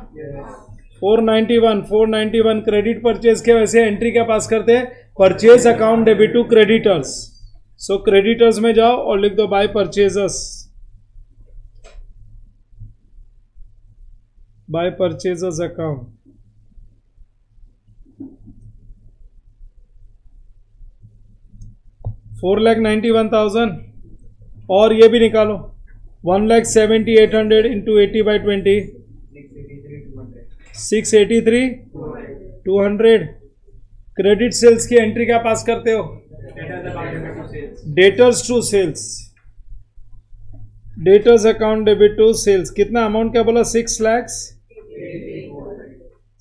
491 क्रेडिट परचेज के वैसे एंट्री क्या पास करते हैं, purchase account debit to creditors. So creditors में जाओ और लिख दो by purchasers, by purchasers account. $4,91,000 और ये भी निकालो 1,70,800 इंटू 80/20 683,200। क्रेडिट सेल्स की एंट्री क्या पास करते हो, debtors to sales, debtors account debit to sales, कितना अमाउंट क्या बोला?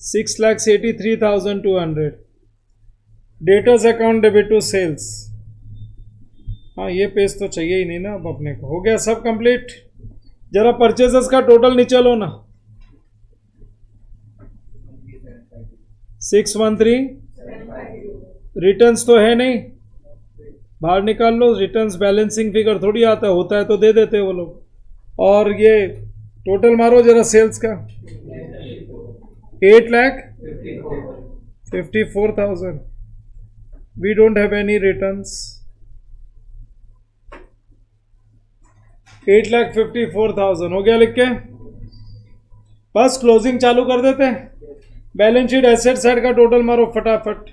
6,83,200. Debtors account debit to sales. हाँ ये पेज तो चाहिए ही नहीं ना अब अपने को. हो गया सब कंप्लीट. जरा परचेजेस का टोटल नीचे लो ना. 613. रिटर्न्स तो है नहीं, बाहर निकाल लो. रिटर्न्स बैलेंसिंग फिगर थोड़ी आता है, होता है तो दे देते वो लोग. और ये टोटल मारो जरा सेल्स का. 8,54,000. We don't have any returns. 8,54,000 हो गया लिख के. बस क्लोजिंग चालू कर देते हैं. बैलेंस शीट एसेट साइड का टोटल मारो फटाफट.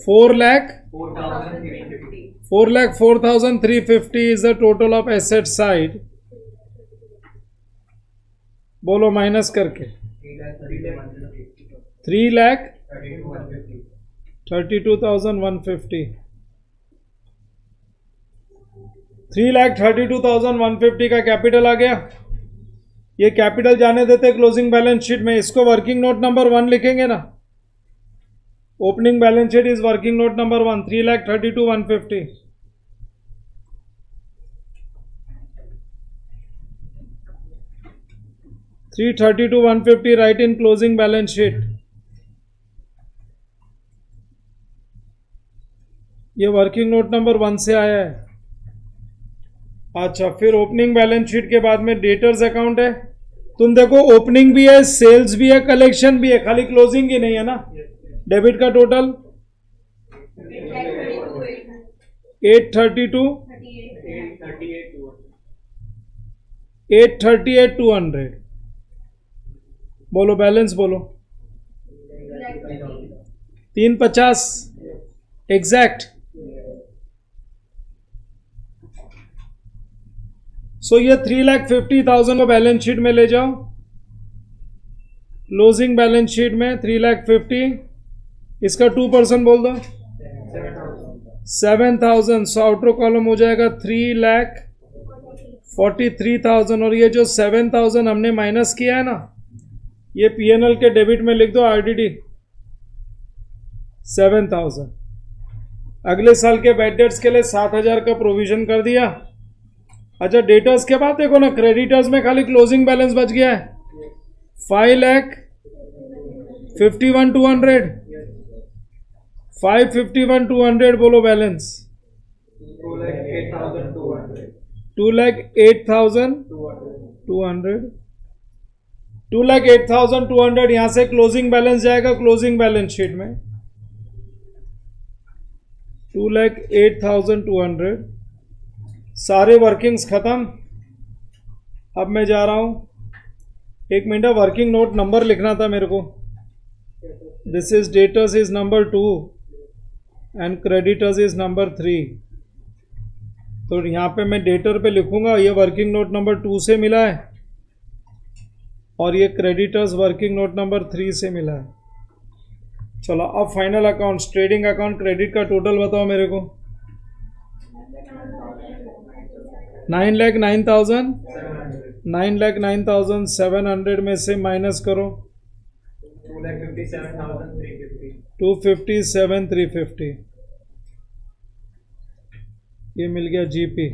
4,04,350 is the total of asset side. बोलो माइनस करके. 3,32,150. 3,32,150 का कैपिटल आ गया. ये कैपिटल जाने देते क्लोजिंग बैलेंस शीट में. इसको वर्किंग नोट नंबर 1 लिखेंगे ना. Opening balance sheet is working note number 1. 3,32,150. $332,150 right in closing balance sheet. ये वर्किंग नोट नंबर 1 से आया है. अच्छा फिर ओपनिंग बैलेंस शीट के बाद में डेटर्स अकाउंट है. तुम देखो ओपनिंग भी है, सेल्स भी है, कलेक्शन भी है, खाली क्लोजिंग ही नहीं है ना. डेबिट का टोटल 838,200. बोलो बैलेंस बोलो. 350 एग्जैक्ट. सो ये 3,50,000 को बैलेंस शीट में ले जाओ. क्लोजिंग बैलेंस शीट में 3,50,000. इसका 2% बोल दो. 7,000. सो आउटर कॉलम हो जाएगा 3,43,000. और ये जो 7,000 हमने माइनस किया है ना, ये पीएनएल के डेबिट में लिख दो. आरडीडी 7,000. अगले साल के बैड डेट्स के लिए 7,000 का प्रोविजन कर दिया. अच्छा डेटर्स के बाद देखो ना, क्रेडिटर्स में खाली क्लोजिंग बैलेंस बच गया है 5,51,200. 5,51,200 बोलो बैलेंस. 2,08,200. 2,08,200 यहां से क्लोजिंग बैलेंस जाएगा क्लोजिंग बैलेंस शीट में. 2,08,200. सारे वर्किंग्स खत्म. अब मैं जा रहा हूं. एक मिनट, वर्किंग नोट नंबर लिखना था मेरे को. This is debtors is number 2 and creditors is number 3. तो यहाँ पे मैं डेटर पे लिखूंगा ये वर्किंग नोट नंबर 2 से मिला है और ये क्रेडिटर्स वर्किंग नोट नंबर 3 से मिला है. चलो अब final account, trading account credit का टोटल बताओ मेरे को. 9,09,700 में से माइनस करो 257,350. ये मिल गया जीपी.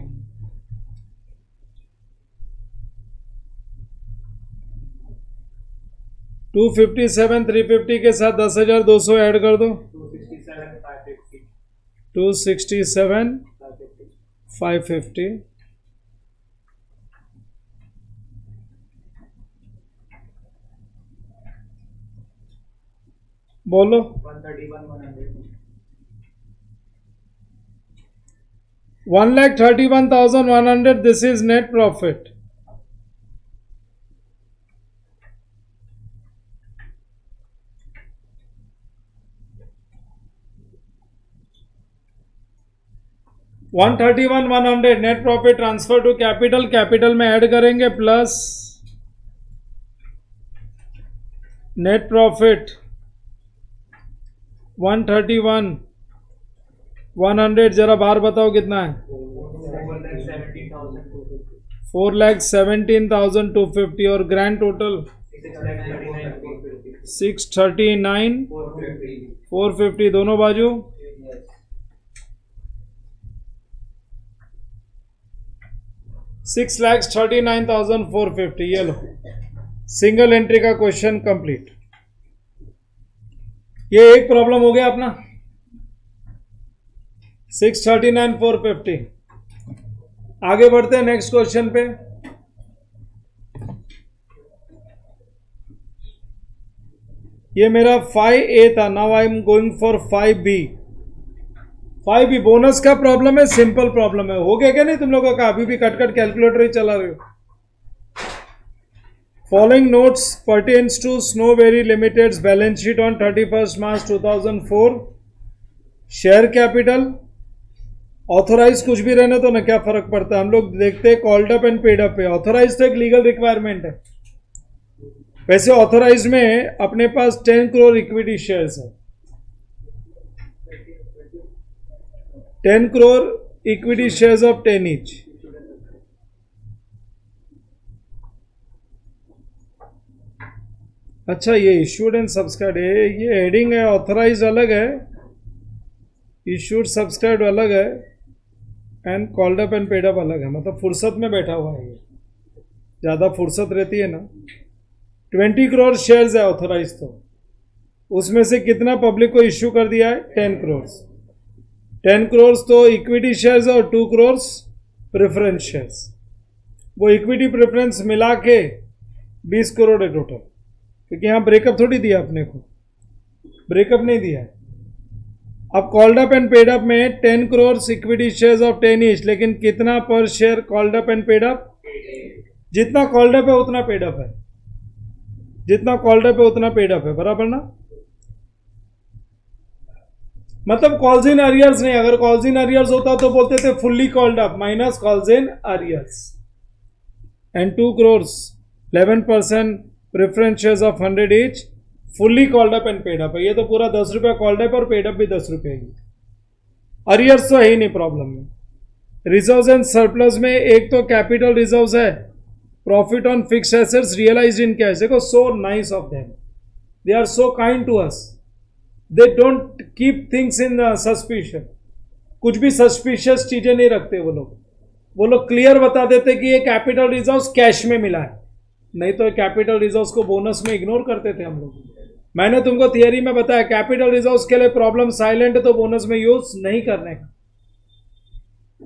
$257,350 के साथ 10,200 ऐड कर दो. 267,550. बोलो 1,31,100. This is net profit. $131,100 net profit transfer to capital. Capital में ऐड करेंगे प्लस नेट प्रॉफिट 131,100. जरा बाहर बताओ कितना है. 4,17,250 और ग्रैंड टोटल 639,450 दोनों बाजू 6,39,450 ये लो सिंगल एंट्री का क्वेश्चन कंप्लीट। ये एक प्रॉब्लम हो गया अपना 639,450। आगे बढ़ते हैं नेक्स्ट क्वेश्चन पे। ये मेरा 5A था, now I am going for 5B। 5B bonus का प्रॉब्लम है, सिंपल प्रॉब्लम है। हो गया क्या नहीं तुम लोगों का? अभी भी कट कट कैलकुलेटर ही चला रहे हो। Following notes pertains to Snowberry limited's balance sheet on 31 March 2004। Share capital authorise कुछ भी रहने तो ना क्या फर्क पड़ता है, हम लोग देखते हैं called up and paid up पे। ऑथोराइज तो एक लीगल रिक्वायरमेंट है। वैसे ऑथोराइज में अपने पास 10 करोड़ इक्विटी शेयर्स है, 10 crore equity shares of 10 each. अच्छा ये इश्यूड एंड सब्सक्राइब है, ये हेडिंग है। ऑथोराइज अलग है, इश्यूड सब्सक्राइब अलग है and called up and paid up अलग है। मतलब फुर्सत में बैठा हुआ है, ये ज़्यादा फुर्सत रहती है ना। 20 करोड़ शेयर्स है ऑथोराइज, तो उसमें से कितना पब्लिक को इश्यू कर दिया है? 10 करोड़। 10 करोड़ तो इक्विटी शेयर्स और 2 करोड़ प्रेफरेंस शेयर्स। वो इक्विटी प्रेफरेंस मिला के 20 करोड़ है टोटल, क्योंकि यहाँ ब्रेकअप थोड़ी दिया अपने को, ब्रेकअप नहीं दिया है। अब called up and paid up में 10 crore equity shares of 10 each, लेकिन कितना पर share called up and paid up? जितना कॉल्ड अप है उतना पेड अप है, जितना कॉल्ड अप है उतना पेड अप है, बराबर ना। मतलब कॉल्स इन अरियर्स नहीं। अगर कॉल्स इन अरियर्स होता तो बोलते थे fully called up minus calls in arrears. And 2 crore 11% preference shares of 100 each fully called up and paid up है। ये तो पूरा 10 रुपया कॉल्ड अप और पेड अप भी 10 रुपये ही। अरियर्स तो है ही नहीं प्रॉब्लम में। रिजर्व्स एंड सरप्लस में एक तो कैपिटल रिजर्व्स है, profit on fixed assets realised in cash. देखो so nice of them, they are so kind to us, they don't keep things in suspicion. कुछ भी सस्पिशियस चीजें नहीं रखते वो लोग क्लियर बता देते कि ये कैपिटल रिजर्व्स कैश में मिला है। नहीं तो कैपिटल रिजर्व्स को बोनस में इग्नोर करते थे हम लोग। मैंने तुमको थियरी में बताया कैपिटल रिजर्व्स के लिए प्रॉब्लम साइलेंट है, तो बोनस में यूज नहीं करने का।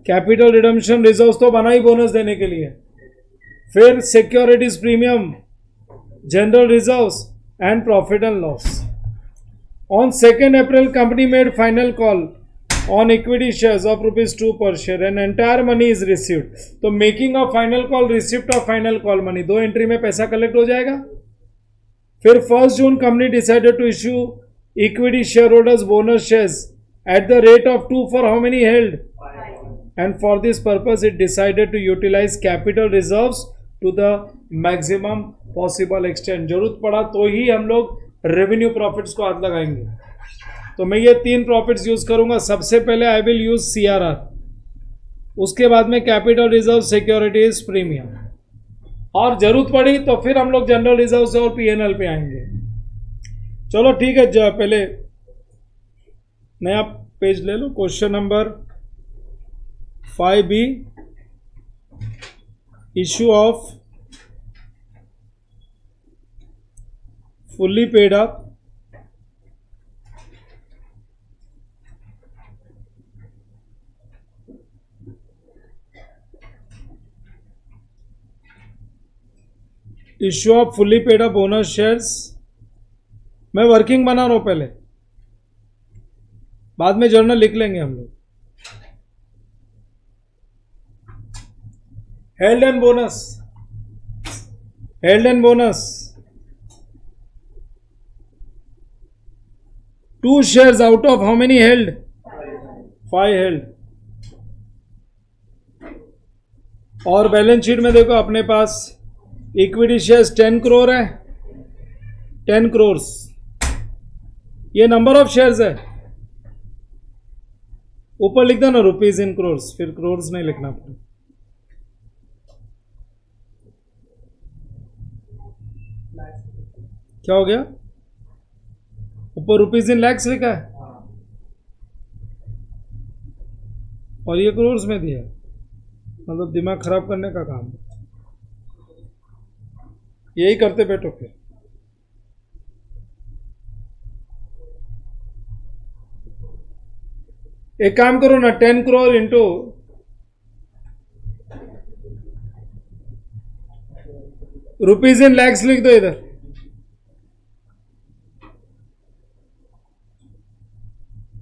कैपिटल रिडम्पशन रिजर्व्स तो बना ही बोनस देने के लिए। फिर securities premium, general reserves and profit and loss. On 2 April company made final call on equity shares of ₹2 per share and entire money is received। तो making of final call, receipt of final call money, 2 entry में पैसा collect हो जाएगा। फिर 1 June company decided to issue equity share holders bonus shares at the rate of 2 for how many held? And for this purpose it decided to utilize capital reserves to the maximum possible extent। जरूरत पड़ा तो ही हम लोग revenue profits को हाथ लगाएंगे। तो मैं ये 3 प्रॉफिट्स यूज करूंगा। सबसे पहले आई विल यूज CRR, उसके बाद में कैपिटल रिजर्व, सिक्योरिटीज प्रीमियम, और जरूरत पड़ी तो फिर हम लोग जनरल रिजर्व से और PNL पे आएंगे। चलो ठीक है, पहले नया पेज ले लो। Question number 5B, issue of fully paid up issue of fully paid up bonus shares. मैं वर्किंग बना रहा हूं पहले, बाद में जर्नल लिख लेंगे हम लोग। Held and bonus, held and bonus 2 shares out of how many held? 5 held. और बैलेंस शीट में देखो अपने पास इक्विटी शेयर्स 10 करोड़ है, 10 करोड़ ये नंबर ऑफ शेयर्स है। ऊपर लिख दो ना रुपीज इन करोड़, फिर करोड़ नहीं लिखना पड़े। क्या हो गया? ऊपर रुपीज इन लैक्स लिखा है और ये करोड़ में दिया है। मतलब दिमाग खराब करने का काम है। यही करते बैठो फिर। एक काम करो ना, 10 crore into rupees in lakhs लिख दो इधर।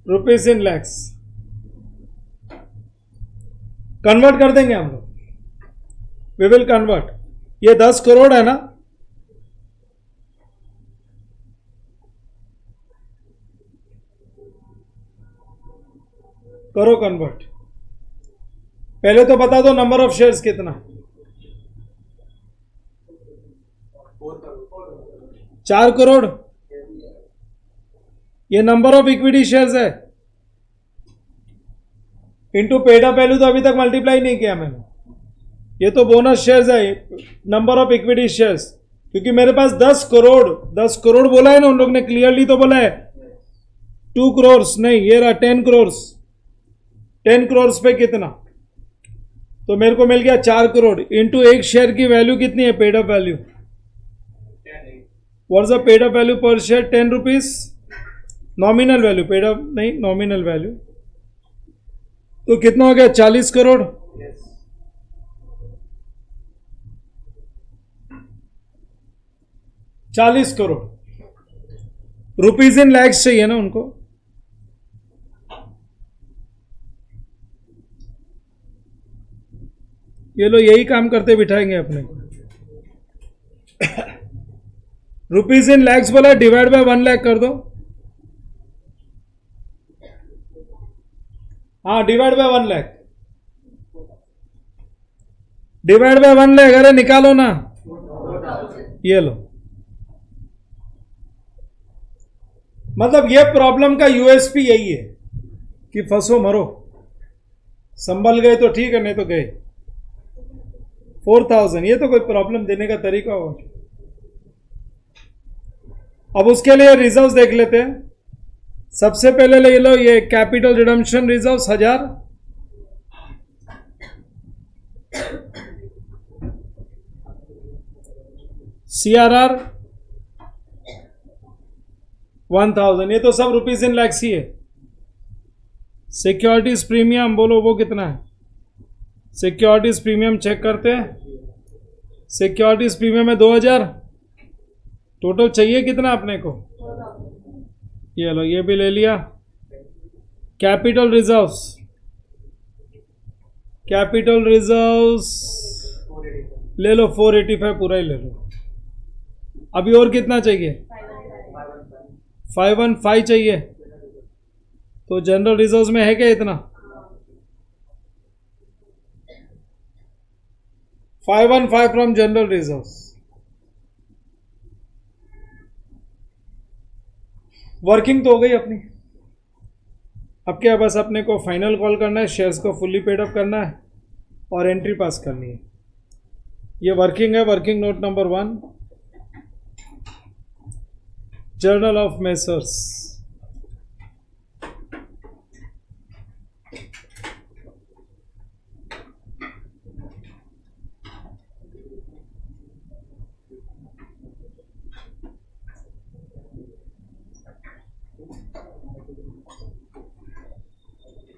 रुपीज इन लैक्स कन्वर्ट कर देंगे हम लोग। We will convert. ये 10 करोड़ है ना, करो कन्वर्ट। पहले तो बता दो नंबर ऑफ शेयर्स कितना? 4 करोड़। ये नंबर ऑफ इक्विटी शेयर्स है इनटू पेड अप वैल्यू। तो अभी तक मल्टीप्लाई नहीं किया मैंने। ये तो बोनस शेयर्स है, नंबर ऑफ इक्विटी शेयर्स। क्योंकि मेरे पास 10 करोड़ बोला है ना उन लोग ने, क्लियरली तो बोला है 2 करोड़ नहीं, ये रहा 10 करोड़। 10 करोड़ पे कितना? तो मेरे को मिल गया 4 करोड़ इंटू एक शेयर की वैल्यू कितनी है? Paid up value. What is the paid up value per share? 10 rupees. Nominal value, paid up नहीं, नॉमिनल वैल्यू। तो कितना हो गया? 40 करोड़। ₹40 करोड़। रुपीज इन लैक्स चाहिए ना उनको। ये लो, यही काम करते बिठाएंगे अपने को। रुपीज इन लैक्स बोला, डिवाइड बाय 1 लाख कर दो। हाँ, divide by 1 lakh. Divide by 1 lakh. अरे निकालो ना, ये लो। मतलब ये प्रॉब्लम का यूएसपी यही है कि फंसो मरो। संभल गए तो ठीक है, नहीं तो गए। 4000, ये तो कोई प्रॉब्लम देने का तरीका हो। अब उसके लिए रिजर्व्स देख लेते हैं। सबसे पहले ले लो ये कैपिटल रिडम्पशन रिजर्व्स 1000। सीआरआर 1000। ये तो सब रुपीज इन लैक्स ही है। सिक्योरिटीज प्रीमियम बोलो वो कितना है? सिक्योरिटीज प्रीमियम चेक करते हैं। सिक्योरिटीज प्रीमियम है 2000। टोटल चाहिए कितना अपने को? ये लो, ये भी ले लिया। कैपिटल रिजर्व्स, कैपिटल रिजर्व्स ले लो 485 पूरा ही ले लो। अभी और कितना चाहिए? 515 चाहिए। तो जनरल रिजर्व्स में है क्या इतना? 515 फ्रॉम जनरल रिजर्व्स। वर्किंग तो हो गई अपनी। अब क्या, बस अपने को फाइनल कॉल करना है, शेयर्स को फुल्ली पेड अप करना है और एंट्री पास करनी है। ये वर्किंग है। Working note number 1, journal of messrs.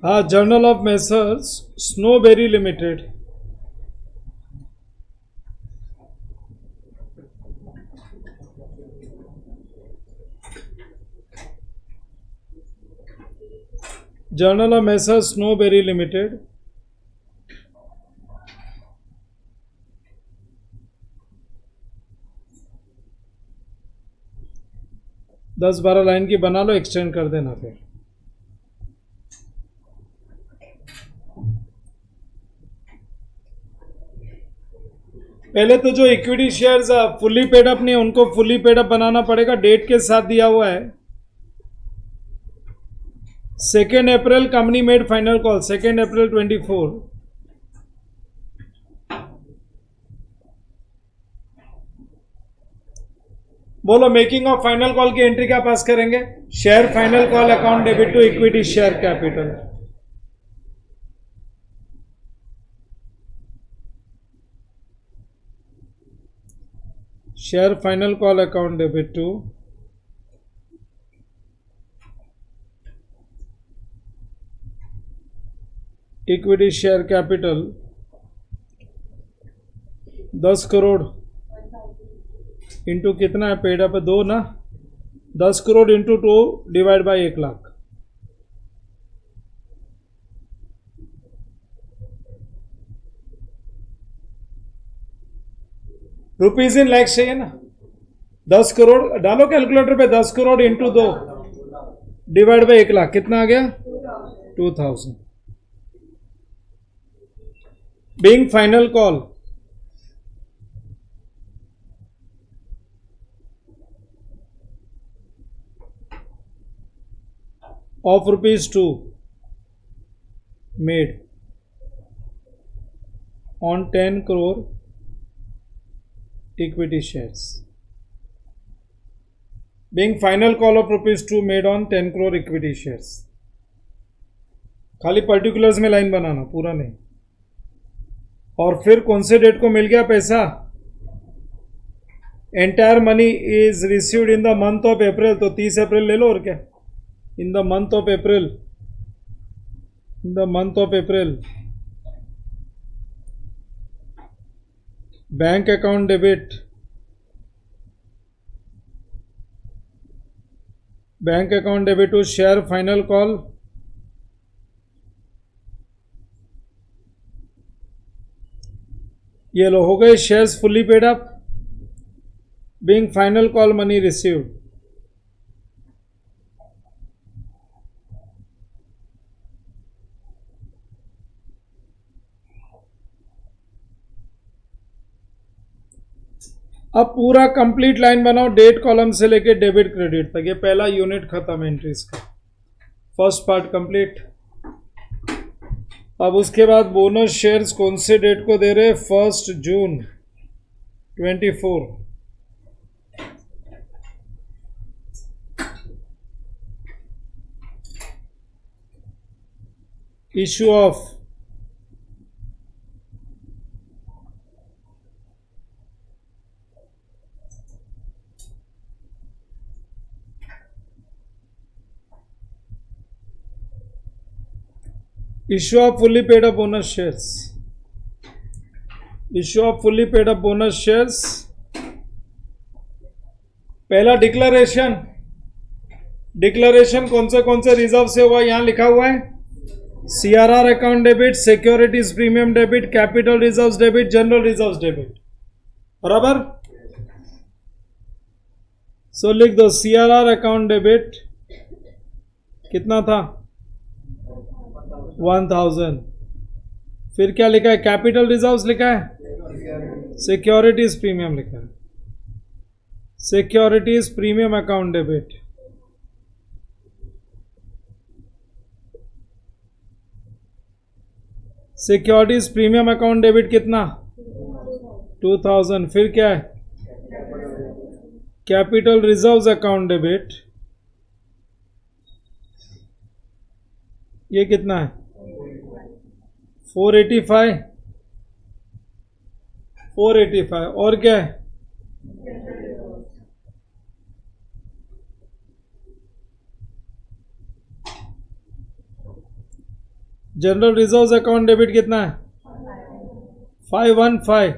हाँ, journal of messrs Snowberry limited. Journal of messrs Snowberry limited. दस 12 लाइन की बना लो, एक्सटेंड कर देना फिर। पहले तो जो equity shares fully paid up नहीं है उनको फुल्ली पेड अप बनाना पड़ेगा। डेट के साथ दिया हुआ है 2 April. Company made final call 2 April 24। बोलो मेकिंग ऑफ फाइनल कॉल की एंट्री क्या पास करेंगे? Share final call account debit to equity share capital. Share final call account debit to equity share capital 10 crore into कितना है paid up 2 ना, 10 crore into 2 divide by 1 lakh. Rupees in lakhs चाहिए ना. 10 करोड़ डालो calculator पे. 10 crore into 2 divide by 1 lakh कितना आ गया? 2000. Being final call of rupees 2 made on 10 crore equity shares. Being final call of rupees 2 made on 10 crore equity shares. खाली particulars में line बनाना, पूरा नहीं. और फिर कौन से डेट को मिल गया पैसा? Entire money is received in the month of April, तो 30 अप्रैल ले लो. और क्या? in the month of April, bank account debit, to share final call ये लो हो गए shares fully paid up. Being final call money received. अब पूरा कंप्लीट लाइन बनाओ डेट कॉलम से लेके डेबिट क्रेडिट तक. ये पहला यूनिट खत्म एंट्रीज का. First part complete. अब उसके बाद बोनस शेयर्स कौन से डेट को दे रहे? 1 जून 24. Issue of issue of fully paid up bonus shares. Issue of fully paid up bonus shares. पहला डिक्लेरेशन कौन से रिजर्व से हुआ? यहां लिखा हुआ है CRR account debit, securities premium debit, capital reserves debit, general reserves debit. बराबर. सो लिख दो CRR अकाउंट डेबिट कितना था? 1000. फिर क्या लिखा है? कैपिटल रिजर्व्स लिखा है, सिक्योरिटीज प्रीमियम लिखा है. Securities premium account debit. Securities premium account debit कितना? 2000. फिर क्या है? Capital reserves account debit. ये कितना है? 485. और क्या है? जनरल रिजर्व्स अकाउंट डेबिट कितना है? 515.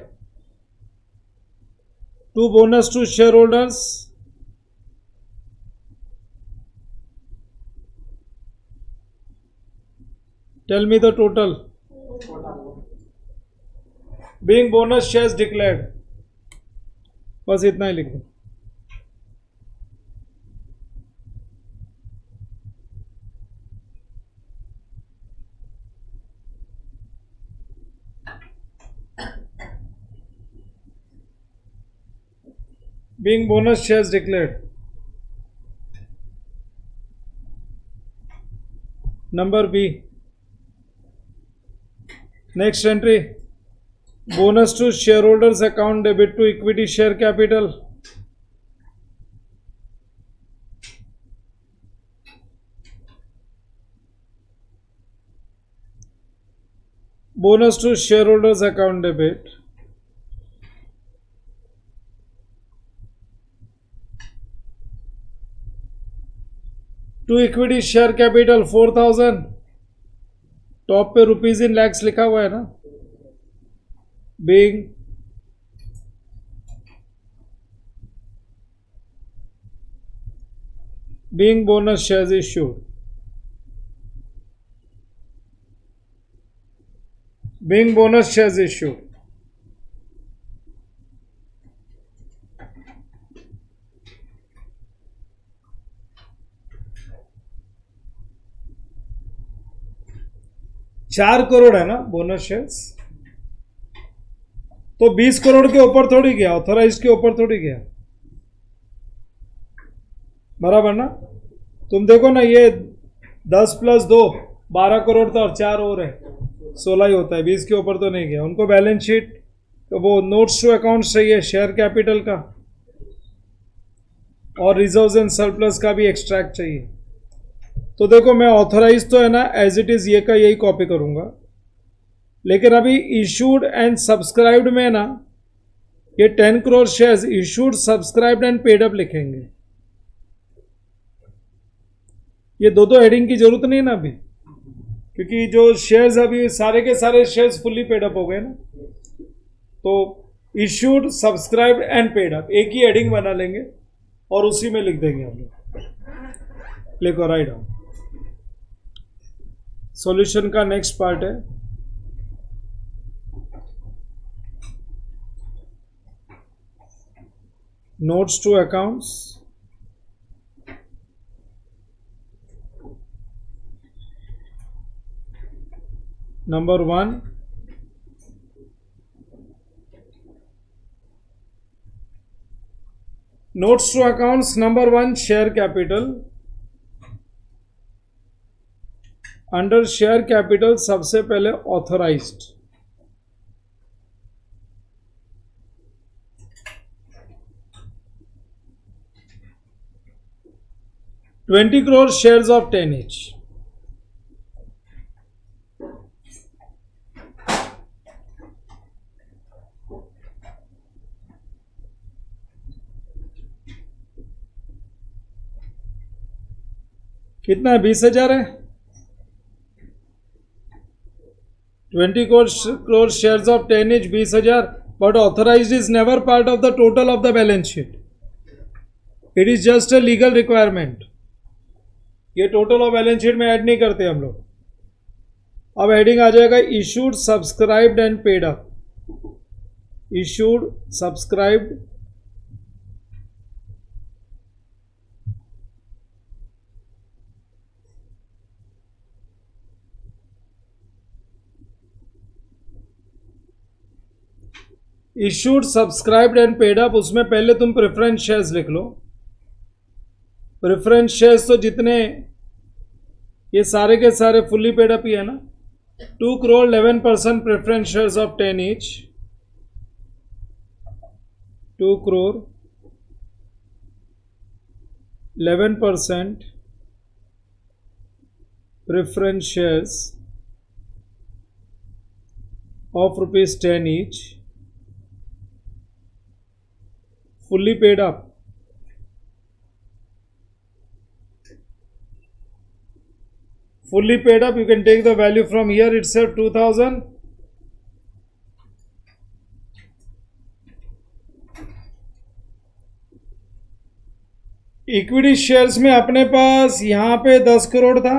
To bonus to share holders. Tell me the total. Being bonus shares declared. बस इतना ही लिख दो. Being bonus shares declared. Number B. Next entry. Bonus to shareholders account debit to equity share capital. bonus to shareholders account debit. To equity share capital 4,000. Top pay rupees in lakhs लिखा हुआ है ना. being bonus shares issued. Being bonus shares issued. चार करोड़ है ना bonus shares, तो 20 करोड़ के ऊपर थोड़ी गया, ऑथोराइज के ऊपर थोड़ी गया, बराबर ना. तुम देखो ना, ये 10 + 2 12 करोड़ था और 4 और है 16 ही होता है, 20 के ऊपर तो नहीं गया. उनको बैलेंस शीट तो वो नोट्स टू अकाउंट चाहिए शेयर कैपिटल का, और रिजर्व्स एंड सरप्लस का भी एक्सट्रैक्ट चाहिए. तो देखो मैं ऑथोराइज तो है ना एज इट इज ये का यही कॉपी करूंगा, लेकिन अभी इशूड एंड सब्सक्राइब्ड में ना ये 10 crore shares issued subscribed and paid up लिखेंगे. ये दो हेडिंग की जरूरत नहीं ना अभी, क्योंकि जो शेयर्स अभी सारे के सारे शेयर्स फुल्ली पेड अप हो गए ना. तो issued subscribed and paid up एक ही हेडिंग बना लेंगे और उसी में लिख देंगे हम लोग. लिखो राइट डाउन. सॉल्यूशन का नेक्स्ट पार्ट है notes to accounts. Number 1, notes to accounts number 1 share capital. Under share capital सबसे पहले authorised. $20 crore shares of 10 each. कितना है? 20,000 है. 20 crore shares of 10 each 20,000, but authorized is never part of the total of the balance sheet. It is just a legal requirement. ये total of balance sheet में add नहीं करते हम लोग. अब हेडिंग आ जाएगा issued subscribed and paid up. Issued subscribed issued subscribed and paid up. उसमें पहले तुम प्रेफरेंस शेयर्स लिख लो. प्रेफरेंस शेयर्स तो जितने ये सारे के सारे फुल्ली पेड अप ही है ना. 2 crore 11% preference shares of 10 each. 2 crore 11% preference shares of ₹10 each. fully paid up. Fully paid up, you can take the value from here itself 2,000. Equity shares में अपने पास यहां पे 10 करोड़ था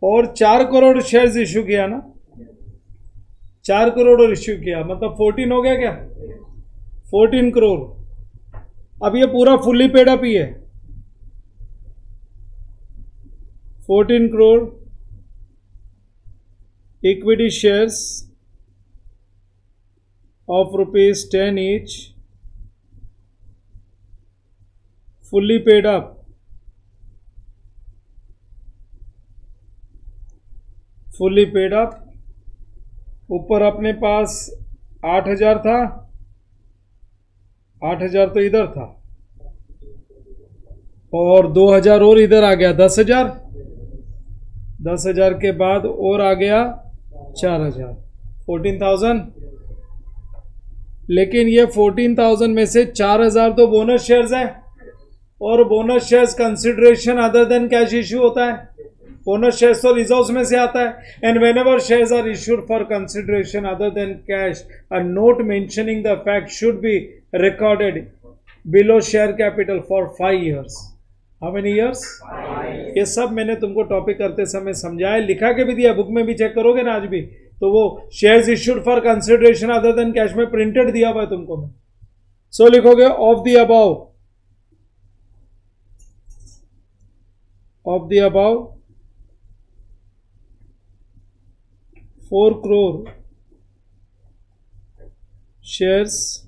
और 4 करोड़ शेयर्स इश्यू किया ना. 4 करोड़ इश्यू किया मतलब 14 हो गया क्या? 14 करोड़. अब ये पूरा फुल्ली पेड अप ही है. 14 crore equity shares of ₹10 each fully paid up. fully paid up. ऊपर अपने पास 8,000 था, 8,000 तो इधर था और 2,000 और इधर आ गया 10,000. 10,000 के बाद और आ गया 4,000, 14,000। लेकिन ये 14,000 में से 4,000 तो बोनस शेयर्स है, और bonus shares consideration other than cash issue होता है। बोनस शेयर्स तो रिजर्व्स में से आता है। And whenever shares are issued for consideration other than cash, a note mentioning the fact should be recorded below share capital for 5 years। How many years? ये सब मैंने तुमको टॉपिक करते समय समझाया, लिखा के भी दिया, बुक में भी चेक करोगे ना आज भी, तो वो shares issued for consideration other than cash में प्रिंटेड दिया हुआ है तुमको मैं। सो लिखोगे of the above 4 crore shares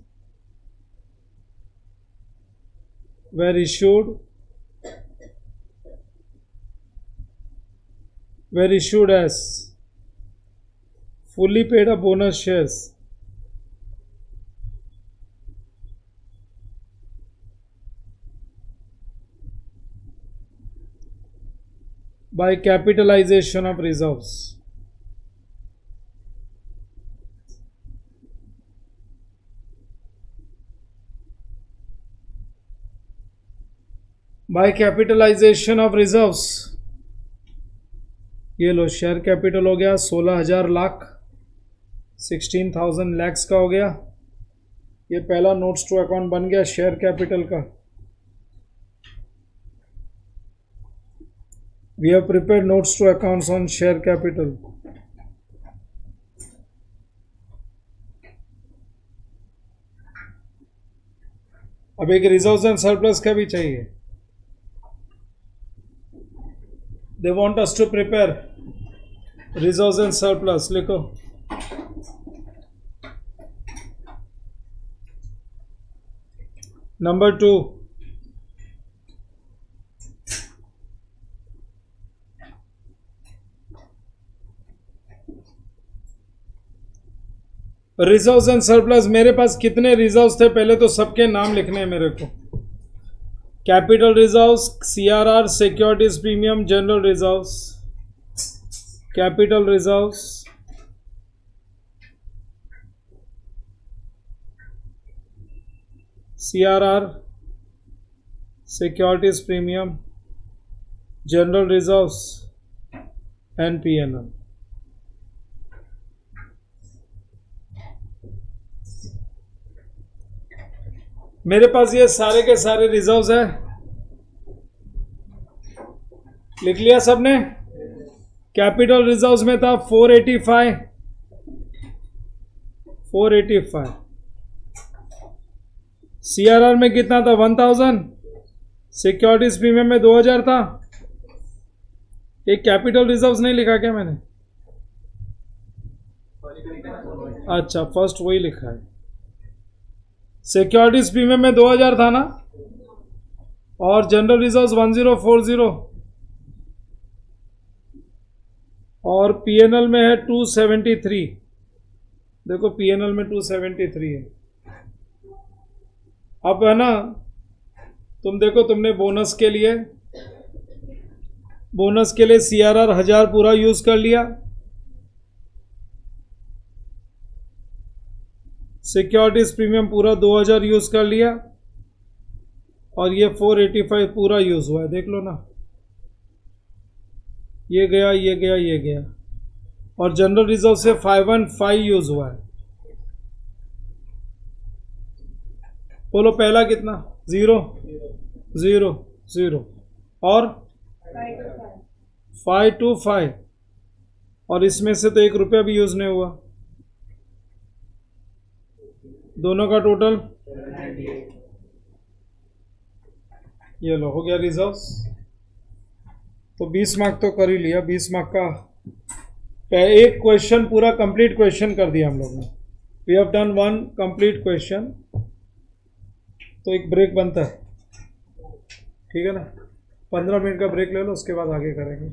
were issued as fully paid up bonus shares by capitalization of reserves। By capitalisation of reserves, ये लो शेयर कैपिटल हो गया 16,000 लाख, 16,000 लैक्स का हो गया। ये पहला नोट्स टू अकाउंट बन गया शेयर कैपिटल का। We have prepared notes to accounts on share capital. अब एक रिजर्व्स एंड सरप्लस का भी चाहिए। They want us to prepare reserves and surplus। लिखो नंबर 2, रिजर्व्स एंड सरप्लस। मेरे पास कितने रिजर्व्स थे पहले तो सबके नाम लिखने हैं मेरे को। Capital reserves, CRR securities premium, general reserves, capital reserves, CRR securities premium, general reserves and PNL। मेरे पास ये सारे के सारे रिजर्व्स है, लिख लिया सबने। कैपिटल रिजर्व्स में था 485। CRR में कितना था? 1000। सिक्योरिटीज प्रीमियम में 2000 था। एक कैपिटल रिजर्व्स नहीं लिखा क्या मैंने? अच्छा, फर्स्ट वही लिखा है। सिक्योरिटीज प्रीमियम में 2000 था ना, और जनरल रिजर्व्स 1040, और PNL में है 273। देखो PNL में 273 है। अब है ना, तुम देखो तुमने बोनस के लिए CRR 1000 पूरा यूज कर लिया, सिक्योरिटीज प्रीमियम पूरा 2000 यूज कर लिया, और ये 485 पूरा यूज हुआ है। देख लो ना, ये गया, ये गया, ये गया, और जनरल रिजर्व से 515 यूज हुआ है। बोलो पहला कितना? 0 0 0, और 525, और इसमें से तो 1 रुपया भी यूज नहीं हुआ। दोनों का टोटल ये लो, हो गया रिजर्व्स। तो 20 मार्क तो कर ही लिया। 20 मार्क का एक क्वेश्चन पूरा कंप्लीट क्वेश्चन कर दिया हम लोग ने। We have done 1 complete question. तो एक ब्रेक बनता है, ठीक है ना? 15 मिनट का ब्रेक ले लो, उसके बाद आगे करेंगे।